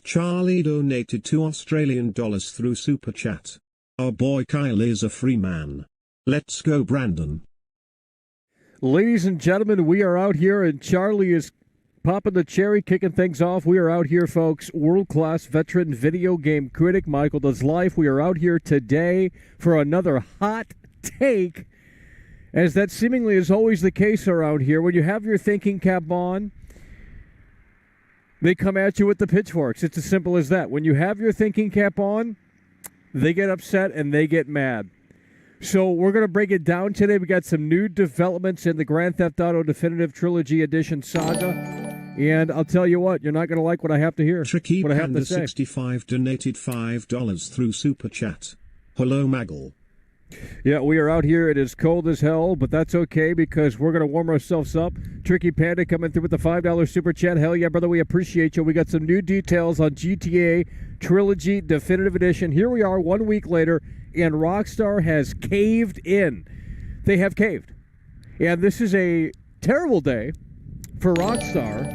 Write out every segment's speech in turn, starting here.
Charlie donated $2 through Super Chat. Our boy Kyle is a free man. Let's go, Brandon. Ladies and gentlemen, we are out here, and Charlie is popping the cherry, kicking things off. We are out here, folks. World-class veteran video game critic Michael Does Life. We are out here today for another hot take, as that seemingly is always the case around here. When you have your thinking cap on, they come at you with the pitchforks. It's as simple as that. When you have your thinking cap on, they get upset and they get mad. So we're going to break it down today. We got some new developments in the Grand Theft Auto Definitive Trilogy Edition saga. And I'll tell you what, you're not going to like what I have to hear. Tricky what I have to say. Panda 65 donated $5 through Super Chat. Hello, Maggle. Yeah, we are out here. It is cold as hell, but that's okay because we're going to warm ourselves up. Tricky Panda coming through with the $5 Super Chat. Hell yeah, brother, we appreciate you. We got some new details on GTA Trilogy Definitive Edition. Here we are 1 week later, and Rockstar has caved in. They have caved. And this is a terrible day for Rockstar,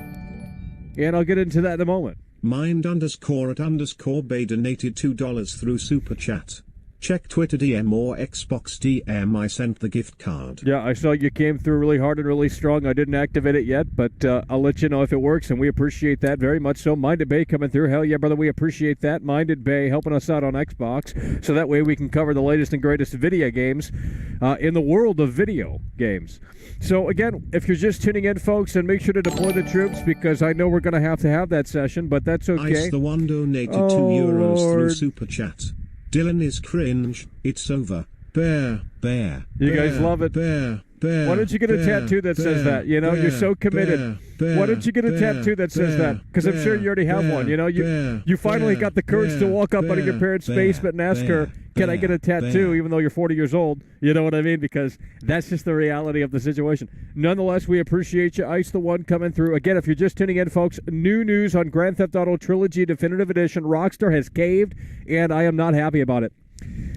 and I'll get into that in a moment. Mind_@_Bay donated $2 through Super Chat. Check Twitter DM or Xbox DM. I sent the gift card. Yeah, I saw you came through really hard and really strong. I didn't activate it yet, but I'll let you know if it works, and we appreciate that very much so. Minded Bay coming through. Hell yeah, brother, we appreciate that. Minded Bay helping us out on Xbox, so that way we can cover the latest and greatest video games in the world of video games. So, again, if you're just tuning in, folks, and make sure to deploy the troops, because I know we're going to have that session, but that's okay. Ice the One donated €2 through Super Chat. Dylan is cringe. It's over. Bear. You guys love it. Bear. Why don't you get a tattoo that says that? You know, you're so committed. Why don't you get a tattoo that says that? Because I'm sure you already have one. You know, you finally got the courage to walk up out of your parents' basement and ask her, can I get a tattoo, even though you're 40 years old? You know what I mean? Because that's just the reality of the situation. Nonetheless, we appreciate you. Ice the One coming through. Again, if you're just tuning in, folks, new news on Grand Theft Auto Trilogy Definitive Edition. Rockstar has caved, and I am not happy about it.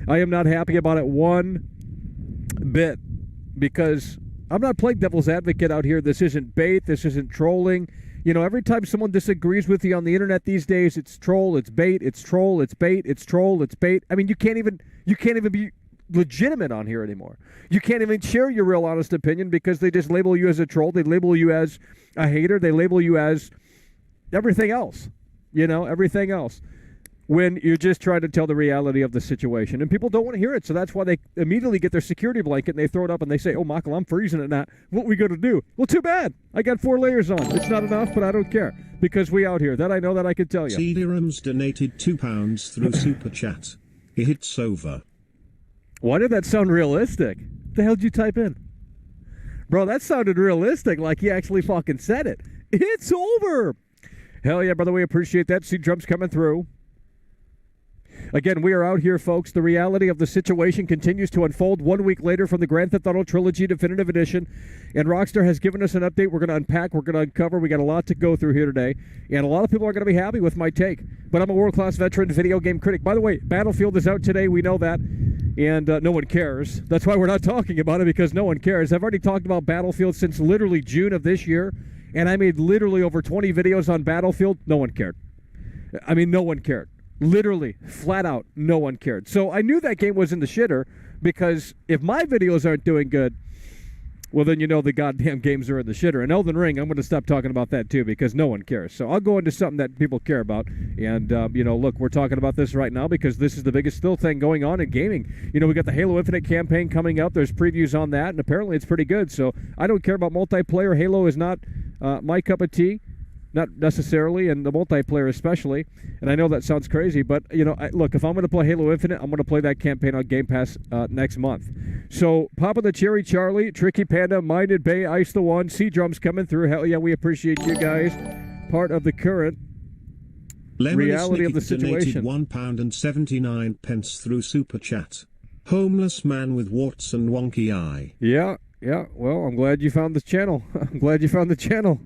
I am not happy about it one bit, because I'm not playing devil's advocate out here. This isn't bait. This isn't trolling. You know, every time someone disagrees with you on the internet these days, it's troll, it's bait, it's troll, it's bait, it's troll, it's bait. I mean, you can't even be legitimate on here anymore. You can't even share your real honest opinion because they just label you as a troll. They label you as a hater. They label you as everything else. You know, everything else, when you're just trying to tell the reality of the situation. And people don't want to hear it, so that's why they immediately get their security blanket and they throw it up and they say, oh, Michael, I'm freezing it now. What are we going to do? Well, too bad. I got 4 layers on. It's not enough, but I don't care, because we out here. That I know, that I can tell you. CD-Rams donated £2 through Super Chat. It's over. Why did that sound realistic? The hell did you type in? Bro, that sounded realistic, like he actually fucking said it. It's over. Hell yeah, brother, we appreciate that. See drums coming through. Again, we are out here, folks. The reality of the situation continues to unfold 1 week later from the Grand Theft Auto Trilogy Definitive Edition. And Rockstar has given us an update. We're going to unpack. We're going to uncover. We got a lot to go through here today. And a lot of people are going to be happy with my take. But I'm a world-class veteran video game critic. By the way, Battlefield is out today. We know that. And no one cares. That's why we're not talking about it, because no one cares. I've already talked about Battlefield since literally June of this year. And I made literally over 20 videos on Battlefield. No one cared. I mean, no one cared. Literally, flat out, no one cared. So I knew that game was in the shitter, because if my videos aren't doing good, well, then you know the goddamn games are in the shitter. And Elden Ring, I'm going to stop talking about that too, because no one cares. So I'll go into something that people care about. And, you know, look, we're talking about this right now because this is the biggest still thing going on in gaming. You know, we got the Halo Infinite campaign coming up. There's previews on that, and apparently it's pretty good. So I don't care about multiplayer. Halo is not my cup of tea. Not necessarily, and the multiplayer especially. And I know that sounds crazy, but, you know, look, if I'm going to play Halo Infinite, I'm going to play that campaign on Game Pass next month. So, Papa the Cherry Charlie, Tricky Panda, Minded Bay, Ice the One, Sea Drums coming through. Hell yeah, we appreciate you guys. Part of the current reality of the situation. £1.79 through Super Chat. Homeless man with warts and wonky eye. Yeah. Well, I'm glad you found the channel. I'm glad you found the channel.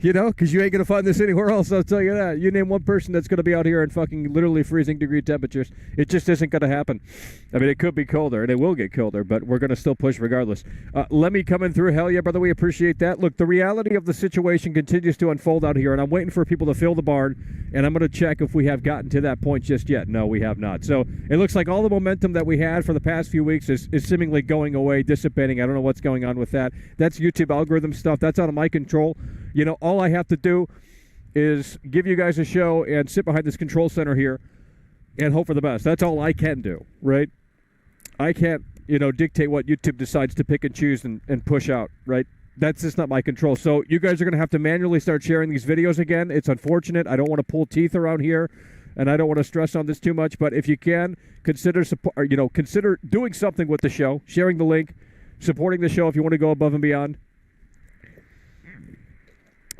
You know, because you ain't going to find this anywhere else, I'll tell you that. You name one person that's going to be out here in fucking literally freezing degree temperatures. It just isn't going to happen. I mean, it could be colder, and it will get colder, but we're going to still push regardless. Lemmy coming through. Hell yeah, brother, we appreciate that. Look, the reality of the situation continues to unfold out here, and I'm waiting for people to fill the barn, and I'm going to check if we have gotten to that point just yet. No, we have not. So it looks like all the momentum that we had for the past few weeks is seemingly going away, dissipating. I don't know what's going on with that. That's YouTube algorithm stuff. That's out of my control. You know, all I have to do is give you guys a show and sit behind this control center here and hope for the best. That's all I can do, right? I can't, you know, dictate what YouTube decides to pick and choose and push out, right? That's just not my control. So you guys are going to have to manually start sharing these videos again. It's unfortunate. I don't want to pull teeth around here, and I don't want to stress on this too much. But if you can, consider doing something with the show, sharing the link, supporting the show if you want to go above and beyond.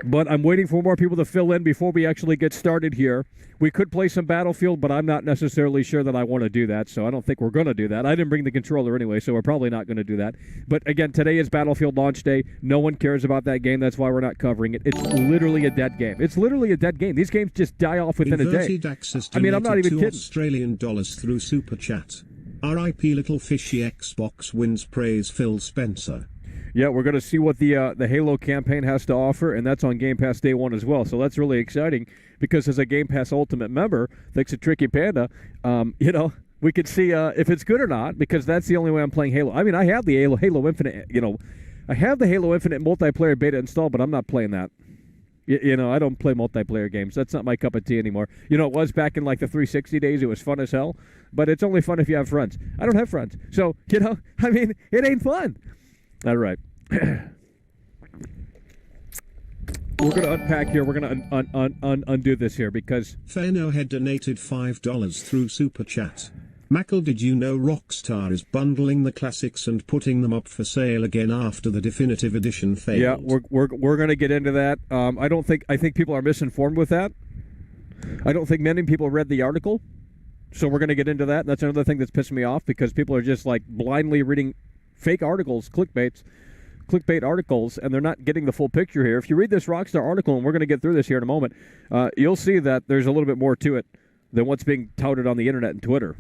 But I'm waiting for more people to fill in before we actually get started here. We could play some Battlefield, but I'm not necessarily sure that I want to do that, so I don't think we're going to do that. I didn't bring the controller anyway, so we're probably not going to do that. But again, today is Battlefield launch day. No one cares about that game. That's why we're not covering it. It's literally a dead game. It's literally a dead game. These games just die off within a day. I mean, I'm not even kidding. Australian dollars through Super Chat. R.I.P. Little Fishy Xbox wins praise Phil Spencer. Yeah, we're going to see what the Halo campaign has to offer, and that's on Game Pass Day 1 as well. So that's really exciting because as a Game Pass Ultimate member, thanks to Tricky Panda, you know, we could see if it's good or not because that's the only way I'm playing Halo. I mean, I have the Halo Infinite, you know, I have the Halo Infinite multiplayer beta installed, but I'm not playing that. You know, I don't play multiplayer games. That's not my cup of tea anymore. You know, it was back in like the 360 days. It was fun as hell, but it's only fun if you have friends. I don't have friends. So, you know, I mean, it ain't fun. All right. We're going to unpack here. We're going to undo this here because... Fano had donated $5 through Super Chat. Mackle, did you know Rockstar is bundling the classics and putting them up for sale again after the Definitive Edition failed? Yeah, we're going to get into that. I think people are misinformed with that. I don't think many people read the article. So we're going to get into that. That's another thing that's pissing me off because people are just like blindly reading fake articles, clickbait articles, and they're not getting the full picture here. If you read this Rockstar article, and we're going to get through this here in a moment, you'll see that there's a little bit more to it than what's being touted on the internet and Twitter.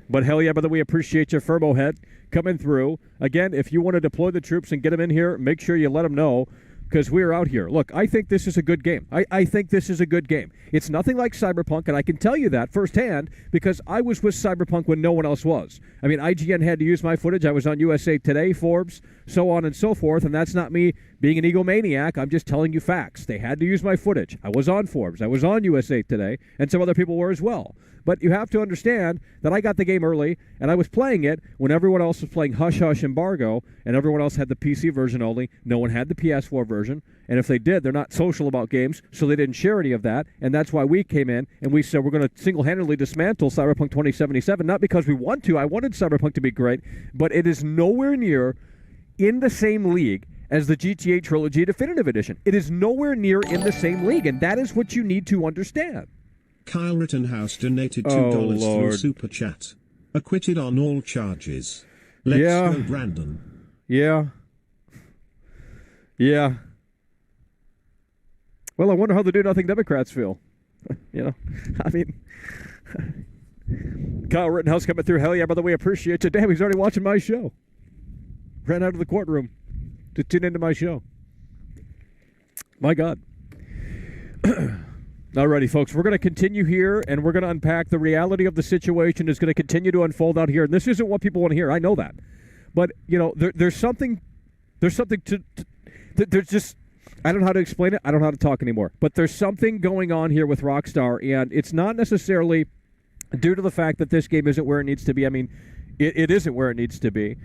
But hell yeah, brother, we appreciate you, Furbo Head, coming through. Again, if you want to deploy the troops and get them in here, make sure you let them know because we're out here. Look, I think this is a good game. I think this is a good game. It's nothing like Cyberpunk, and I can tell you that firsthand because I was with Cyberpunk when no one else was. I mean, IGN had to use my footage. I was on USA Today, Forbes, so on and so forth, and that's not me being an egomaniac. I'm just telling you facts. They had to use my footage. I was on Forbes. I was on USA Today, and some other people were as well. But you have to understand that I got the game early, and I was playing it when everyone else was playing Hush Hush Embargo, and everyone else had the PC version only. No one had the PS4 version, and if they did, they're not social about games, so they didn't share any of that, and that's why we came in, and we said we're going to single-handedly dismantle Cyberpunk 2077, not because we want to. I wanted Cyberpunk to be great, but it is nowhere near in the same league as the GTA Trilogy Definitive Edition. It is nowhere near in the same league, and that is what you need to understand. Kyle Rittenhouse donated $2 through Super Chat. Acquitted on all charges. Let's go, Brandon. Yeah. Well, I wonder how the do-nothing Democrats feel. You know, I mean, Kyle Rittenhouse coming through. Hell yeah, brother, we appreciate you. Damn, he's already watching my show. Ran out of the courtroom to tune into my show. My God. Alrighty, folks, we're going to continue here, and we're going to unpack the reality of the situation is going to continue to unfold out here. And this isn't what people want to hear. I know that. But, you know, there's something there's just, I don't know how to explain it. I don't know how to talk anymore. But there's something going on here with Rockstar, and it's not necessarily due to the fact that this game isn't where it needs to be. I mean, it isn't where it needs to be.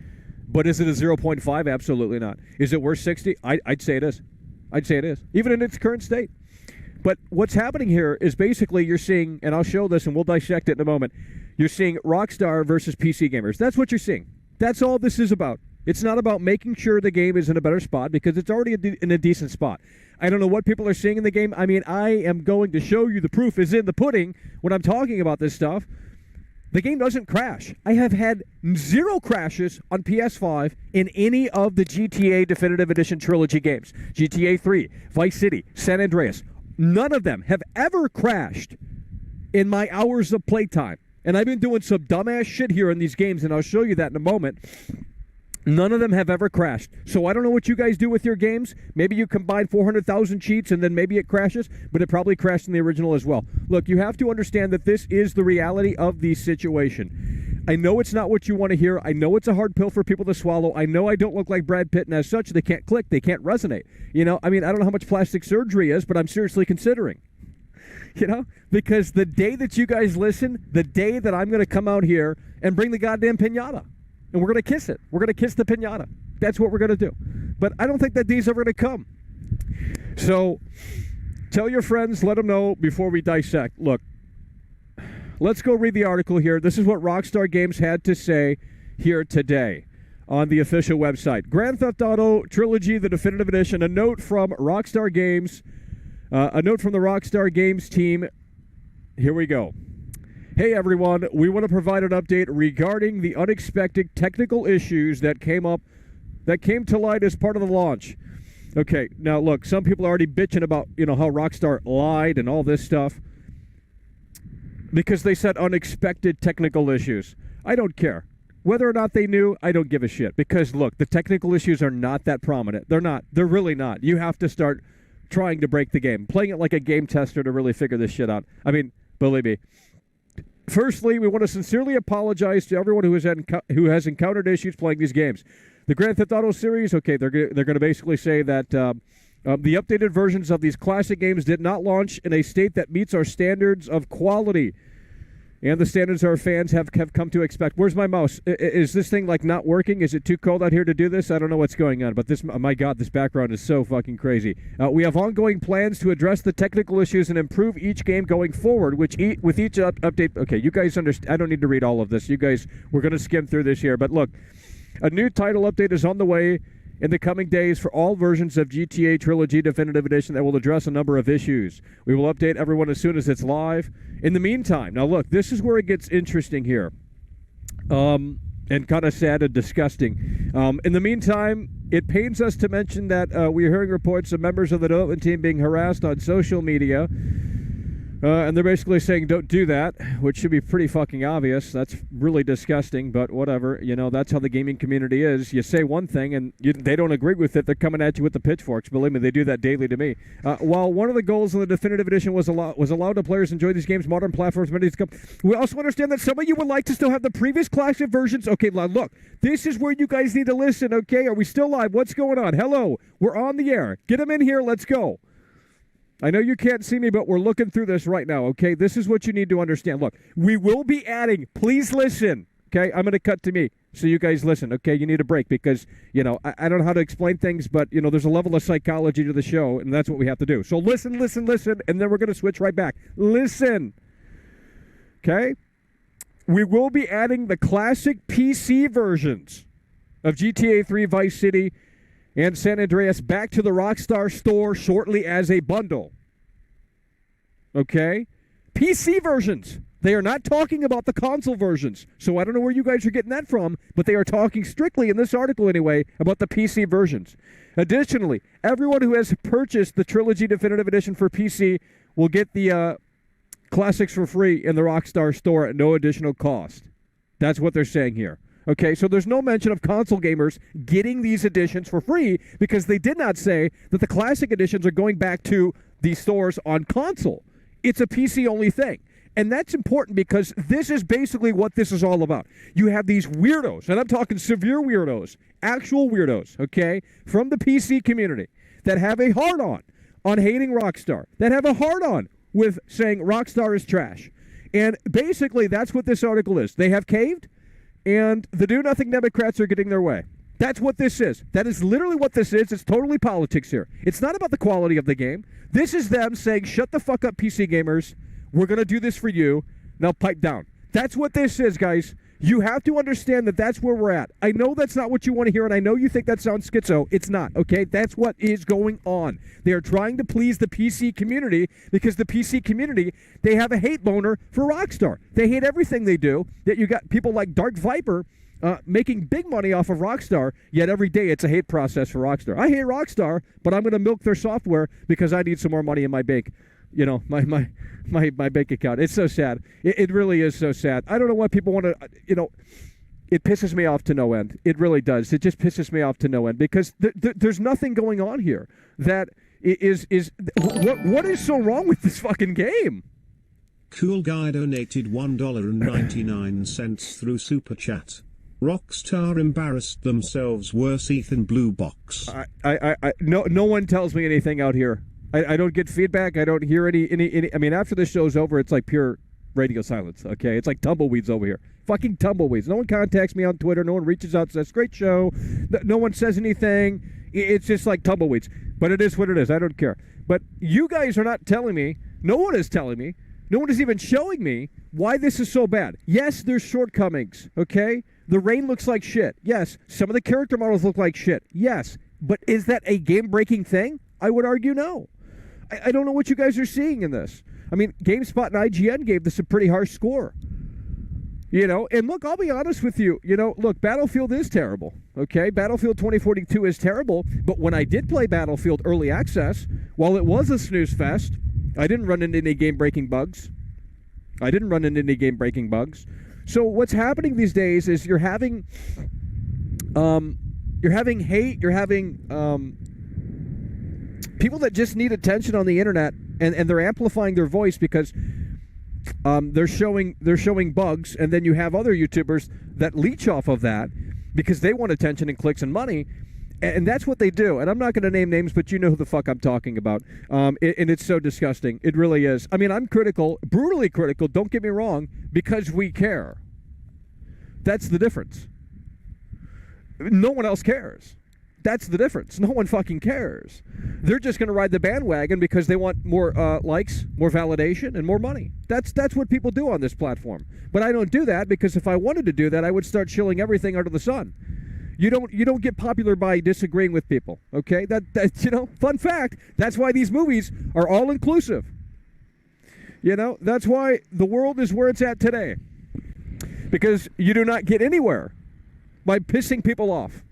But is it a 0.5? Absolutely not. Is it worth 60? I'd say it is. I'd say it is, even in its current state. But what's happening here is basically you're seeing, and I'll show this and we'll dissect it in a moment, you're seeing Rockstar versus PC gamers. That's what you're seeing. That's all this is about. It's not about making sure the game is in a better spot because it's already in a decent spot. I don't know what people are seeing in the game. I mean, I am going to show you the proof is in the pudding when I'm talking about this stuff. The game doesn't crash. I have had 0 crashes on PS5 in any of the GTA Definitive Edition Trilogy games. GTA 3, Vice City, San Andreas. None of them have ever crashed in my hours of playtime. And I've been doing some dumbass shit here in these games, and I'll show you that in a moment. None of them have ever crashed. So I don't know what you guys do with your games. Maybe you combine 400,000 cheats and then maybe it crashes, but it probably crashed in the original as well. Look, you have to understand that this is the reality of the situation. I know it's not what you want to hear. I know it's a hard pill for people to swallow. I know I don't look like Brad Pitt, and as such, they can't click. They can't resonate. You know, I mean, I don't know how much plastic surgery is, but I'm seriously considering. You know, because the day that you guys listen, the day that I'm going to come out here and bring the goddamn piñata. And we're going to kiss it. We're going to kiss the piñata. That's what we're going to do. But I don't think that day's ever going to come. So tell your friends, let them know before we dissect. Look, let's go read the article here. This is what Rockstar Games had to say here today on the official website. Grand Theft Auto Trilogy, the Definitive Edition, a note from Rockstar Games, a note from the Rockstar Games team. Here we go. Hey everyone, we want to provide an update regarding the unexpected technical issues that came to light as part of the launch. Okay, now look, some people are already bitching about, you know, how Rockstar lied and all this stuff because they said unexpected technical issues. I don't care. Whether or not they knew, I don't give a shit because look, the technical issues are not that prominent. They're not. They're really not. You have to start trying to break the game, playing it like a game tester to really figure this shit out. I mean, believe me. Firstly, we want to sincerely apologize to everyone who has encountered issues playing these games. The Grand Theft Auto series, okay, they're going to basically say that the updated versions of these classic games did not launch in a state that meets our standards of quality and the standards our fans have come to expect. Where's my mouse? Is this thing like not working? Is it too cold out here to do this? I don't know what's going on, but this, my God, this background is so fucking crazy. We have ongoing plans to address the technical issues and improve each game going forward, with each update. Okay, you guys understand. I don't need to read all of this. You guys, we're going to skim through this here. But look, a new title update is on the way in the coming days for all versions of GTA Trilogy Definitive Edition that will address a number of issues. We will update everyone as soon as it's live. In the meantime, now look, this is where it gets interesting here. And kind of sad and disgusting. In the meantime, it pains us to mention that we are hearing reports of members of the development team being harassed on social media. And they're basically saying don't do that, which should be pretty fucking obvious. That's really disgusting, but whatever. You know, that's how the gaming community is. You say one thing and they don't agree with it. They're coming at you with the pitchforks. Believe me, they do that daily to me. While one of the goals of the Definitive Edition was allowed to players enjoy these games, modern platforms, we also understand that some of you would like to still have the previous classic versions. Okay, look, this is where you guys need to listen, okay? Are we still live? What's going on? Hello, we're on the air. Get them in here. Let's go. I know you can't see me, but we're looking through this right now, okay? This is what you need to understand. Look, we will be adding, please listen, okay? I'm going to cut to me so you guys listen, okay? You need a break because, you know, I don't know how to explain things, but, you know, there's a level of psychology to the show, and that's what we have to do. So listen, and then we're going to switch right back. Listen, okay? We will be adding the classic PC versions of GTA 3 Vice City and San Andreas back to the Rockstar store shortly as a bundle. Okay? PC versions. They are not talking about the console versions. So I don't know where you guys are getting that from, but they are talking strictly, in this article anyway, about the PC versions. Additionally, everyone who has purchased the Trilogy Definitive Edition for PC will get the classics for free in the Rockstar store at no additional cost. That's what they're saying here. Okay, so there's no mention of console gamers getting these editions for free because they did not say that the classic editions are going back to the stores on console. It's a PC-only thing. And that's important because this is basically what this is all about. You have these weirdos, and I'm talking severe weirdos, actual weirdos, okay, from the PC community that have a hard-on on hating Rockstar, that have a hard-on with saying Rockstar is trash. And basically that's what this article is. They have caved. And the do-nothing Democrats are getting their way. That's what this is. That is literally what this is. It's totally politics here. It's not about the quality of the game. This is them saying, shut the fuck up, PC gamers. We're going to do this for you. Now pipe down. That's what this is, guys. You have to understand that that's where we're at. I know that's not what you want to hear, and I know you think that sounds schizo. It's not, okay? That's what is going on. They are trying to please the PC community because the PC community, they have a hate boner for Rockstar. They hate everything they do. That you got people like Dark Viper making big money off of Rockstar, yet every day it's a hate process for Rockstar. I hate Rockstar, but I'm going to milk their software because I need some more money in my bank. You know, my bank account. It's so sad. It really is so sad. I don't know why people want to, it pisses me off to no end. It really does. It just pisses me off to no end because there's nothing going on here that is what is so wrong with this fucking game? Cool Guy donated $1.99 through Super Chat. Rockstar embarrassed themselves worse Ethan Blue Box. No one tells me anything out here. I don't get feedback. I don't hear any. I mean, after the show's over, it's like pure radio silence, okay? It's like tumbleweeds over here. Fucking tumbleweeds. No one contacts me on Twitter. No one reaches out and says, great show. No one says anything. It's just like tumbleweeds. But it is what it is. I don't care. But you guys are not telling me. No one is telling me. No one is even showing me why this is so bad. Yes, there's shortcomings, okay? The rain looks like shit. Yes. Some of the character models look like shit. Yes. But is that a game-breaking thing? I would argue no. I don't know what you guys are seeing in this. I mean, GameSpot and IGN gave this a pretty harsh score. And look, I'll be honest with you. Look, Battlefield is terrible, okay? Battlefield 2042 is terrible, but when I did play Battlefield Early Access, while it was a snooze fest, I didn't run into any game-breaking bugs. So what's happening these days is you're having hate, you're having people that just need attention on the internet, and they're amplifying their voice because they're showing bugs, and then you have other YouTubers that leech off of that because they want attention and clicks and money, and that's what they do. And I'm not going to name names, but you know who the fuck I'm talking about. And it's so disgusting. It really is. I mean, I'm critical, brutally critical, don't get me wrong, because we care. That's the difference. No one else cares. That's the difference. No one fucking cares. They're just going to ride the bandwagon because they want more likes, more validation, and more money. That's what people do on this platform. But I don't do that because if I wanted to do that, I would start shilling everything under the sun. You don't get popular by disagreeing with people. Okay? That fun fact. That's why these movies are all inclusive. That's why the world is where it's at today. Because you do not get anywhere by pissing people off.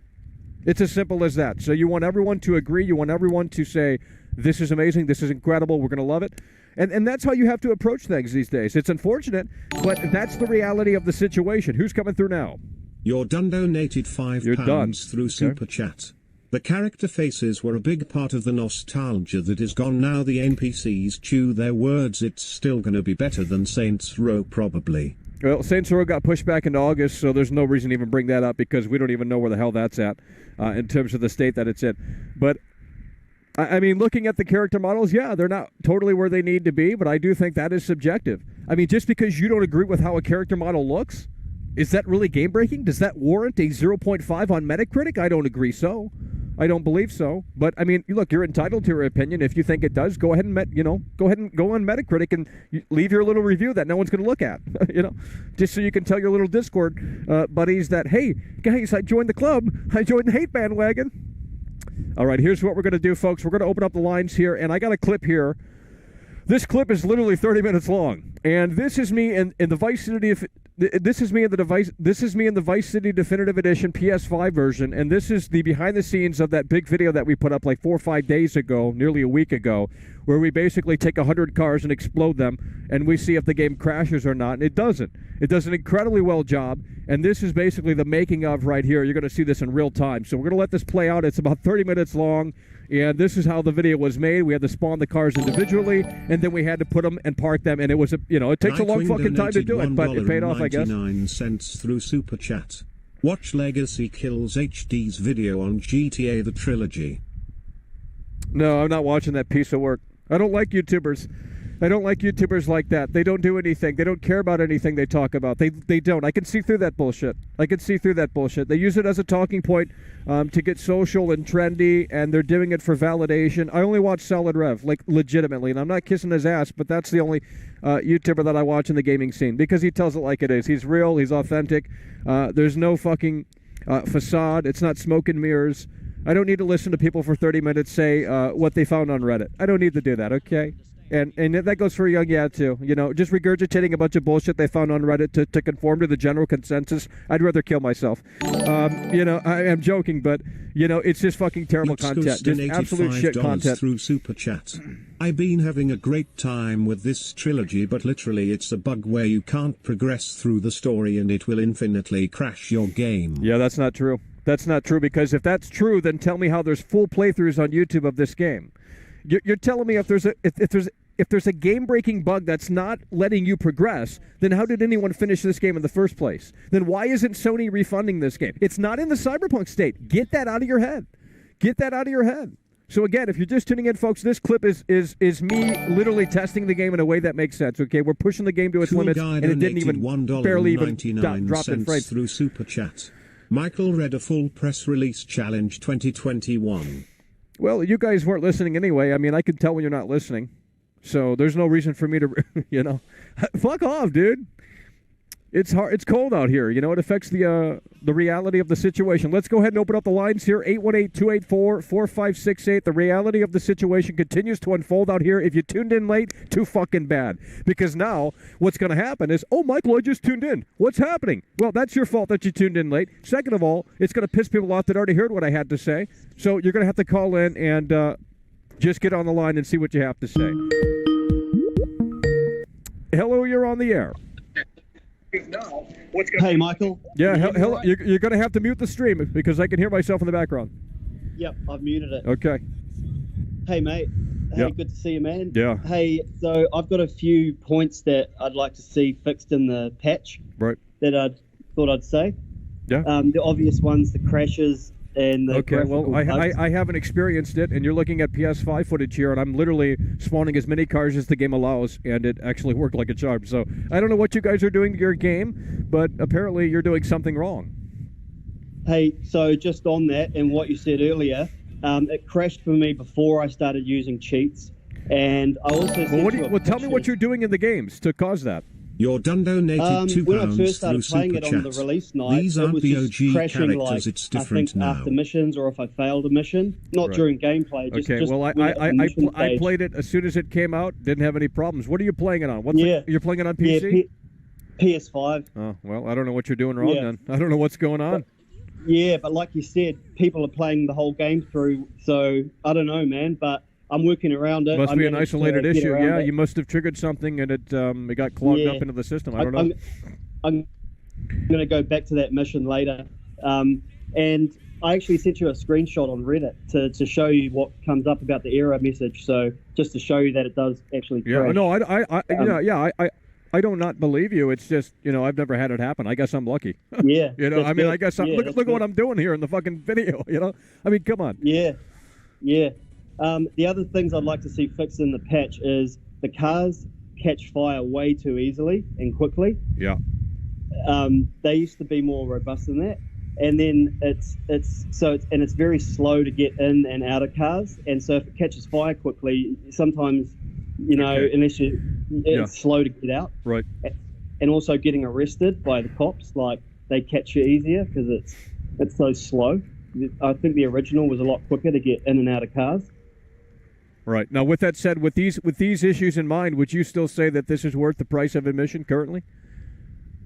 It's as simple as that. So you want everyone to agree. You want everyone to say, this is amazing. This is incredible. We're going to love it. And that's how you have to approach things these days. It's unfortunate, but that's the reality of the situation. Who's coming through now? You're done donated £5 through Super Chat. The character faces were a big part of the nostalgia that is gone now. The NPCs chew their words. It's still going to be better than Saints Row probably. Well, Saints Row got pushed back into August, so there's no reason to even bring that up because we don't even know where the hell that's at in terms of the state that it's in. But, I mean, looking at the character models, yeah, they're not totally where they need to be, but I do think that is subjective. I mean, just because you don't agree with how a character model looks, is that really game-breaking? Does that warrant a 0.5 on Metacritic? I don't agree so. I don't believe so. But, I mean, look, you're entitled to your opinion. If you think it does, go ahead and go on Metacritic and leave your little review that no one's going to look at, just so you can tell your little Discord buddies that, hey, guys, I joined the club. I joined the hate bandwagon. All right, here's what we're going to do, folks. We're going to open up the lines here, and I got a clip here. This clip is literally 30 minutes long, and this is me in the Vice City. This is me in the Vice City Definitive Edition PS5 version, and this is the behind the scenes of that big video that we put up like 4 or 5 days ago, nearly a week ago, where we basically take 100 cars and explode them, and we see if the game crashes or not, and it doesn't. It does an incredibly well job, and this is basically the making of right here. You're going to see this in real time, so we're going to let this play out. It's about 30 minutes long. And this is how the video was made. We had to spawn the cars individually, and then we had to put them and park them. And it was it takes a long fucking time to do it, but it paid off, I guess. 99 through Super Chat. Watch Legacy Kills HD's video on GTA the Trilogy. No, I'm not watching that piece of work. I don't like YouTubers. I don't like YouTubers like that. They don't do anything. They don't care about anything they talk about. They don't. I can see through that bullshit. They use it as a talking point to get social and trendy, and they're doing it for validation. I only watch Solid Rev, like legitimately, and I'm not kissing his ass, but that's the only YouTuber that I watch in the gaming scene because he tells it like it is. He's real. He's authentic. There's no fucking facade. It's not smoke and mirrors. I don't need to listen to people for 30 minutes say what they found on Reddit. I don't need to do that, okay? And that goes for Young Yeah, too. You know, just regurgitating a bunch of bullshit they found on Reddit to conform to the general consensus. I'd rather kill myself. You know, I am joking, but, you know, it's just fucking terrible content. Just absolute shit content. Through Super Chat. I've been having a great time with this trilogy, but literally it's a bug where you can't progress through the story and it will infinitely crash your game. Yeah, that's not true. That's not true, because if that's true, then tell me how there's full playthroughs on YouTube of this game. You're telling me if there's a game-breaking bug that's not letting you progress, then how did anyone finish this game in the first place? Then why isn't Sony refunding this game? It's not in the Cyberpunk state. Get that out of your head. Get that out of your head. So again, if you're just tuning in, folks, this clip is me literally testing the game in a way that makes sense. Okay, we're pushing the game to its limits, and it didn't even barely even drop in frames. Through Super Chat. Michael read a full press release challenge 2021. Well, you guys weren't listening anyway. I mean, I could tell when you're not listening. So there's no reason for me to, you know, fuck off, dude. It's hard. It's cold out here. You know, it affects the reality of the situation. Let's go ahead and open up the lines here. 818-284-4568. The reality of the situation continues to unfold out here. If you tuned in late, too fucking bad. Because now what's going to happen is, oh, Michael, I just tuned in. What's happening? Well, that's your fault that you tuned in late. Second of all, it's going to piss people off that already heard what I had to say. So you're going to have to call in and just get on the line and see what you have to say. Hello, you're on the air. Hey, Michael. Yeah, hello. You're going to have to mute the stream because I can hear myself in the background. Yep, I've muted it. Okay. Hey, mate. Hey, yep. Good to see you, man. Yeah. Hey, so I've got a few points that I'd like to see fixed in the patch. Right. That I thought I'd say. Yeah. The obvious ones, the crashes and the okay, well, I haven't experienced it, and you're looking at PS5 footage here, and I'm literally spawning as many cars as the game allows, and it actually worked like a charm. So I don't know what you guys are doing to your game, but apparently you're doing something wrong. Hey, so just on that and what you said earlier, it crashed for me before I started using cheats, and I also tell me what you're doing in the games to cause that. Your done donated £2 when I first started through playing Super it Chat. on the release night, These it aren't was the just OG crashing characters, like, it's different I think now. After missions or if I failed a mission, not Right. during gameplay. Just, Okay, just well, I played it as soon as it came out, didn't have any problems. What are you playing it on? You're playing it on PC? Yeah, PS5. Oh, well, I don't know what you're doing wrong Yeah. then. I don't know what's going on. Yeah, but like you said, people are playing the whole game through, so I don't know, man, but I'm working around it. Must be an isolated issue. Yeah, you must have triggered something and it got clogged up into the system. I don't know. I'm going to go back to that mission later. And I actually sent you a screenshot on Reddit to show you what comes up about the error message. So just to show you that it does actually crash. Yeah, no, I don't not believe you. It's just, you know, I've never had it happen. I guess I'm lucky. Yeah. You know, I mean, good. I guess look at what I'm doing here in the fucking video, you know? I mean, come on. Yeah. The other things I'd like to see fixed in the patch is the cars catch fire way too easily and quickly. Yeah. They used to be more robust than that. And then it's very slow to get in and out of cars. And so if it catches fire quickly, sometimes, you know, unless it's slow to get out. Right. And also getting arrested by the cops, like they catch you easier because it's so slow. I think the original was a lot quicker to get in and out of cars. Right. Now, with that said, with these issues in mind, would you still say that this is worth the price of admission currently?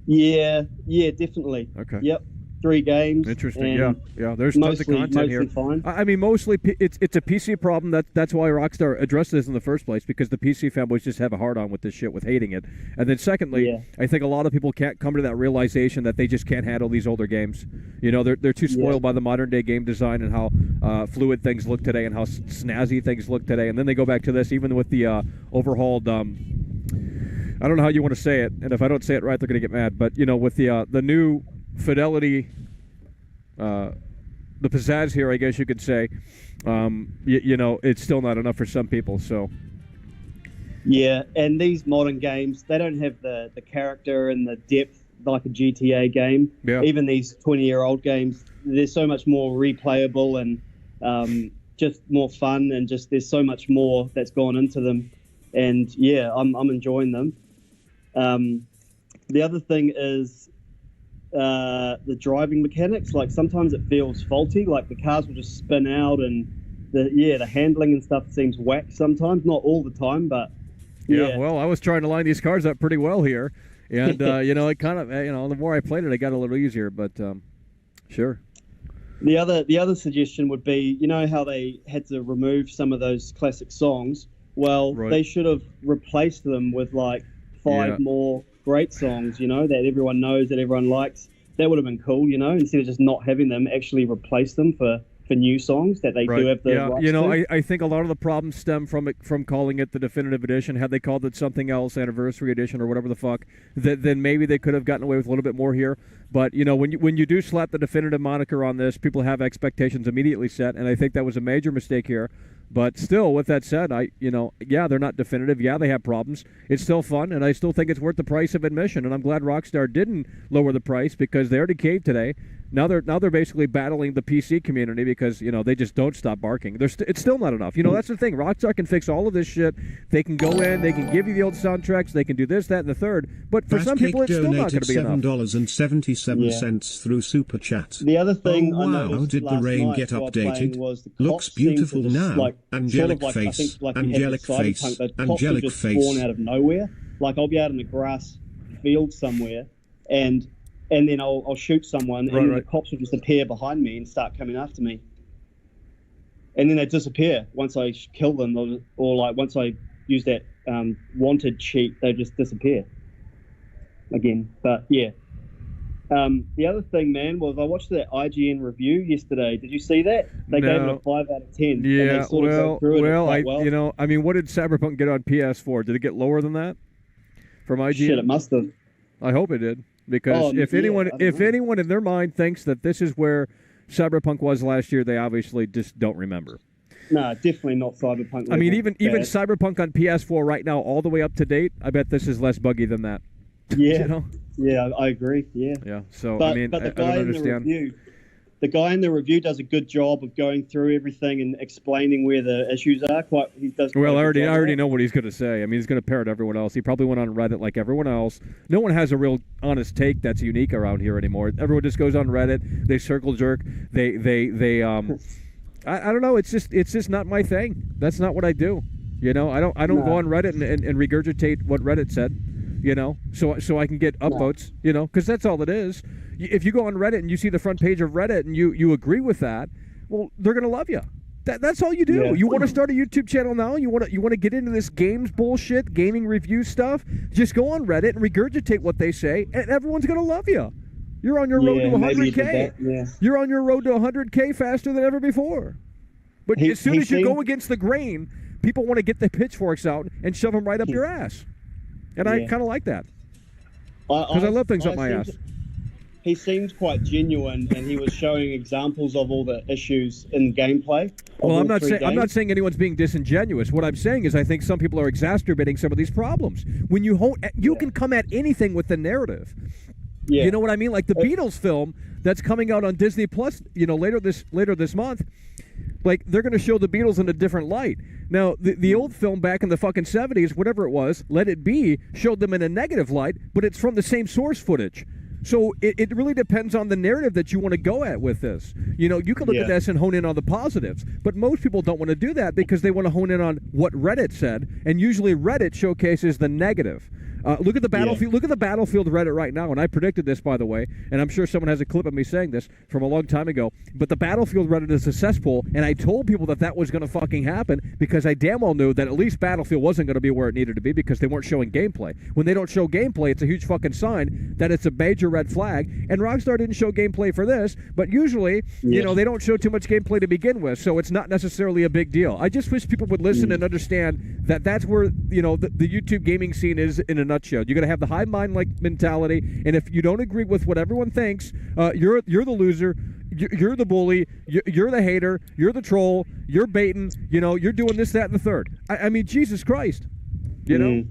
Yeah, definitely. Okay. Yep. 3 games. Interesting. Yeah. There's tons of content here. Fine. I mean, mostly it's a PC problem. That's why Rockstar addressed this in the first place, because the PC fanboys just have a hard on with this shit, with hating it. And then secondly, I think a lot of people can't come to that realization that they just can't handle these older games. You know, they're too spoiled by the modern day game design and how fluid things look today and how snazzy things look today. And then they go back to this, even with the overhauled. I don't know how you want to say it, and if I don't say it right, they're going to get mad. But you know, with the new fidelity, the pizzazz here, I guess you could say, you know, it's still not enough for some people. So Yeah, and these modern games, they don't have the character and the depth like a GTA game. Yeah. Even these 20-year-old games, they're so much more replayable and just more fun, and just there's so much more that's gone into them. And yeah, I'm enjoying them. The other thing is the driving mechanics. Like sometimes it feels faulty, like the cars will just spin out, and the handling and stuff seems whack sometimes. Not all the time, but yeah. Well, I was trying to line these cars up pretty well here, and it kind of the more I played it, it got a little easier. But sure. The other suggestion would be, you know how they had to remove some of those classic songs. Well, Right. They should have replaced them with like 5 more great songs, that everyone knows, that everyone likes. That would have been cool, instead of just not having them, actually replace them for new songs that they do have the rights to. I think a lot of the problems stem from calling it the Definitive Edition. Had they called it something else, Anniversary Edition or whatever the fuck, then maybe they could have gotten away with a little bit more here. But when you do slap the definitive moniker on this, people have expectations immediately set, and I think that was a major mistake here. But still, with that said, they're not definitive. Yeah, they have problems. It's still fun, and I still think it's worth the price of admission. And I'm glad Rockstar didn't lower the price, because they already caved today. Now they're basically battling the PC community because they just don't stop barking. It's still not enough. That's the thing. Rockstar can fix all of this shit. They can go in. They can give you the old soundtracks. They can do this, that, and the third. But for some people, it's still not going to be enough. $7.77 through Super Chat. The other thing I wow, noticed did the last rain night get while playing updated? was the Looks cops seem beautiful to just, now. Angelic I think, face, like you have angelic with face, Cyberpunk, those cops angelic will just face. spawn out of nowhere. Like I'll be out in a grass field somewhere, and then I'll shoot someone, and then the cops will just appear behind me and start coming after me. And then they disappear once I kill them, or like once I use that wanted cheat, they just disappear again. But yeah. The other thing, man, was I watched that IGN review yesterday. Did you see that? They gave it a 5 out of 10. Yeah, and they sort of got through it quite well. What did Cyberpunk get on PS4? Did it get lower than that from IGN? Shit, it must have. I hope it did, because if anyone in their mind thinks that this is where Cyberpunk was last year, they obviously just don't remember. No, definitely not Cyberpunk. I mean, even Cyberpunk on PS4 right now, all the way up to date, I bet this is less buggy than that. Yeah. Yeah, I agree. Yeah. Yeah. So but I don't understand. The guy in the review does a good job of going through everything and explaining where the issues are. I already know what he's going to say. I mean, he's going to parrot everyone else. He probably went on Reddit like everyone else. No one has a real honest take that's unique around here anymore. Everyone just goes on Reddit. They circle jerk. They I don't know. It's just not my thing. That's not what I do. I don't go on Reddit and regurgitate what Reddit said. So I can get upvotes, because that's all it is. If you go on Reddit and you see the front page of Reddit and you agree with that, well, they're going to love you. That's all you do. Yeah. You want to start a YouTube channel now? You want to get into this games bullshit, gaming review stuff? Just go on Reddit and regurgitate what they say, and everyone's going to love you. You're on your road to 100K. Yeah. You're on your road to 100K faster than ever before. But as soon as you go against the grain, people want to get the pitchforks out and shove them right up your ass. And I kind of like that, because I love things up my ass. He seemed quite genuine, and he was showing examples of all the issues in gameplay. Well, I'm not saying anyone's being disingenuous. What I'm saying is I think some people are exacerbating some of these problems. When you can come at anything with the narrative. Yeah. You know what I mean? Like the Beatles film that's coming out on Disney Plus, later this month. Like, they're going to show the Beatles in a different light. Now, the old film back in the fucking 70s, whatever it was, Let It Be, showed them in a negative light, but it's from the same source footage. So it really depends on the narrative that you want to go at with this. You can look at this and hone in on the positives, but most people don't want to do that because they want to hone in on what Reddit said, and usually Reddit showcases the negative. Look at the Battlefield. Look at the Battlefield Reddit right now, and I predicted this, by the way, and I'm sure someone has a clip of me saying this from a long time ago. But the Battlefield Reddit is a cesspool, and I told people that was going to fucking happen because I damn well knew that at least Battlefield wasn't going to be where it needed to be because they weren't showing gameplay. When they don't show gameplay, it's a huge fucking sign that it's a major red flag. And Rockstar didn't show gameplay for this, but usually, they don't show too much gameplay to begin with, so it's not necessarily a big deal. I just wish people would listen and understand that that's where the YouTube gaming scene is in a nutshell. You got to have the hive mind like mentality, and if you don't agree with what everyone thinks, you're the loser, you're the bully, you're the hater, you're the troll, you're baiting, you're doing this, that, and the third. I mean, Jesus Christ. You know?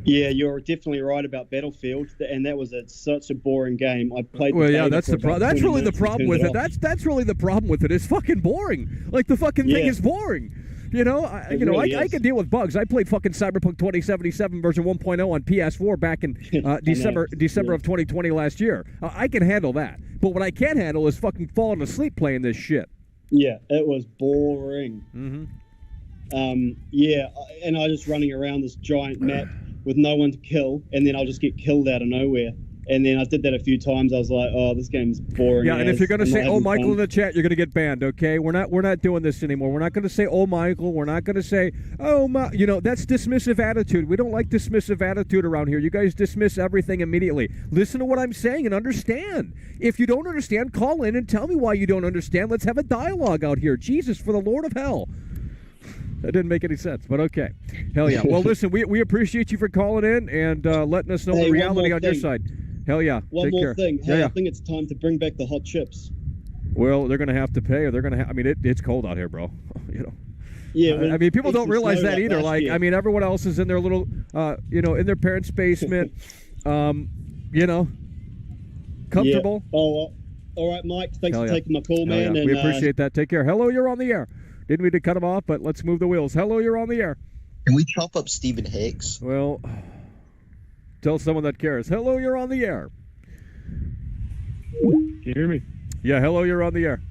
Yeah, you're definitely right about Battlefield, and that was such a boring game. I played. Well, yeah, that's the problem. That's really the problem with it. That's really the problem with it. It's fucking boring. Like the fucking thing is boring. You know, I can deal with bugs. I played fucking Cyberpunk 2077 version 1.0 on PS4 back in December of 2020 last year. I can handle that. But what I can't handle is fucking falling asleep playing this shit. Yeah, it was boring. Yeah, and I was just running around this giant map with no one to kill, and then I'll just get killed out of nowhere. And then I did that a few times. I was like, "Oh, this game's boring." Yeah, and if you're going to say, "Oh, Michael," in the chat, you're going to get banned. Okay, we're not doing this anymore. We're not going to say, "Oh, Michael." We're not going to say, "Oh, you know," that's dismissive attitude. We don't like dismissive attitude around here. You guys dismiss everything immediately. Listen to what I'm saying and understand. If you don't understand, call in and tell me why you don't understand. Let's have a dialogue out here. Jesus, for the Lord of hell. That didn't make any sense, but okay. Hell yeah. Well, listen, we appreciate you for calling in and letting us know the reality on your side. Hell yeah. One Take more care. thing. Hey, I think it's time to bring back the hot chips. Well, they're going to have to pay, or they're going to I mean, it's cold out here, bro. You know. Yeah. Well, I mean, people don't realize that either. Like, I mean, everyone else is in their little, you know, in their parents' basement, you know, comfortable. Yeah. Oh, all right, Mike. Thanks for taking my call, man. And, we appreciate that. Take care. Hello, you're on the air. Didn't mean to cut him off, but let's move the wheels. Hello, you're on the air. Can we chop up Stephen Hicks? Well, tell someone that cares. Hello, you're on the air. Can you hear me? Yeah, hello, you're on the air.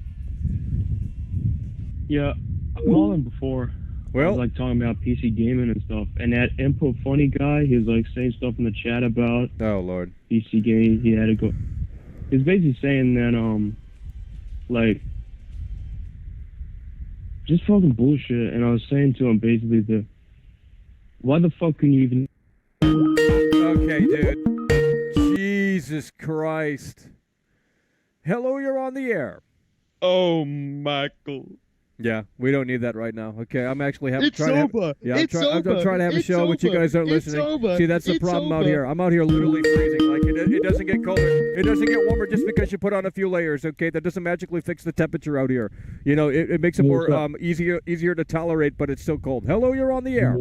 Yeah, I called him before. Well, I was like talking about PC gaming and stuff, and that Input Funny guy, he was like saying stuff in the chat about Lord, PC gaming. He had to go. He's basically saying that like just fucking bullshit. And I was saying to him basically why the fuck can you even? Okay, dude. Jesus Christ. Hello, you're on the air. Oh, Michael. Yeah, we don't need that right now. Okay, I'm actually I'm trying to have a show, but you guys aren't listening. See, that's the problem out here. I'm out here literally freezing. Like it doesn't get colder. It doesn't get warmer just because you put on a few layers. Okay, that doesn't magically fix the temperature out here. You know, it makes it more easier to tolerate, but it's still cold. Hello, you're on the air.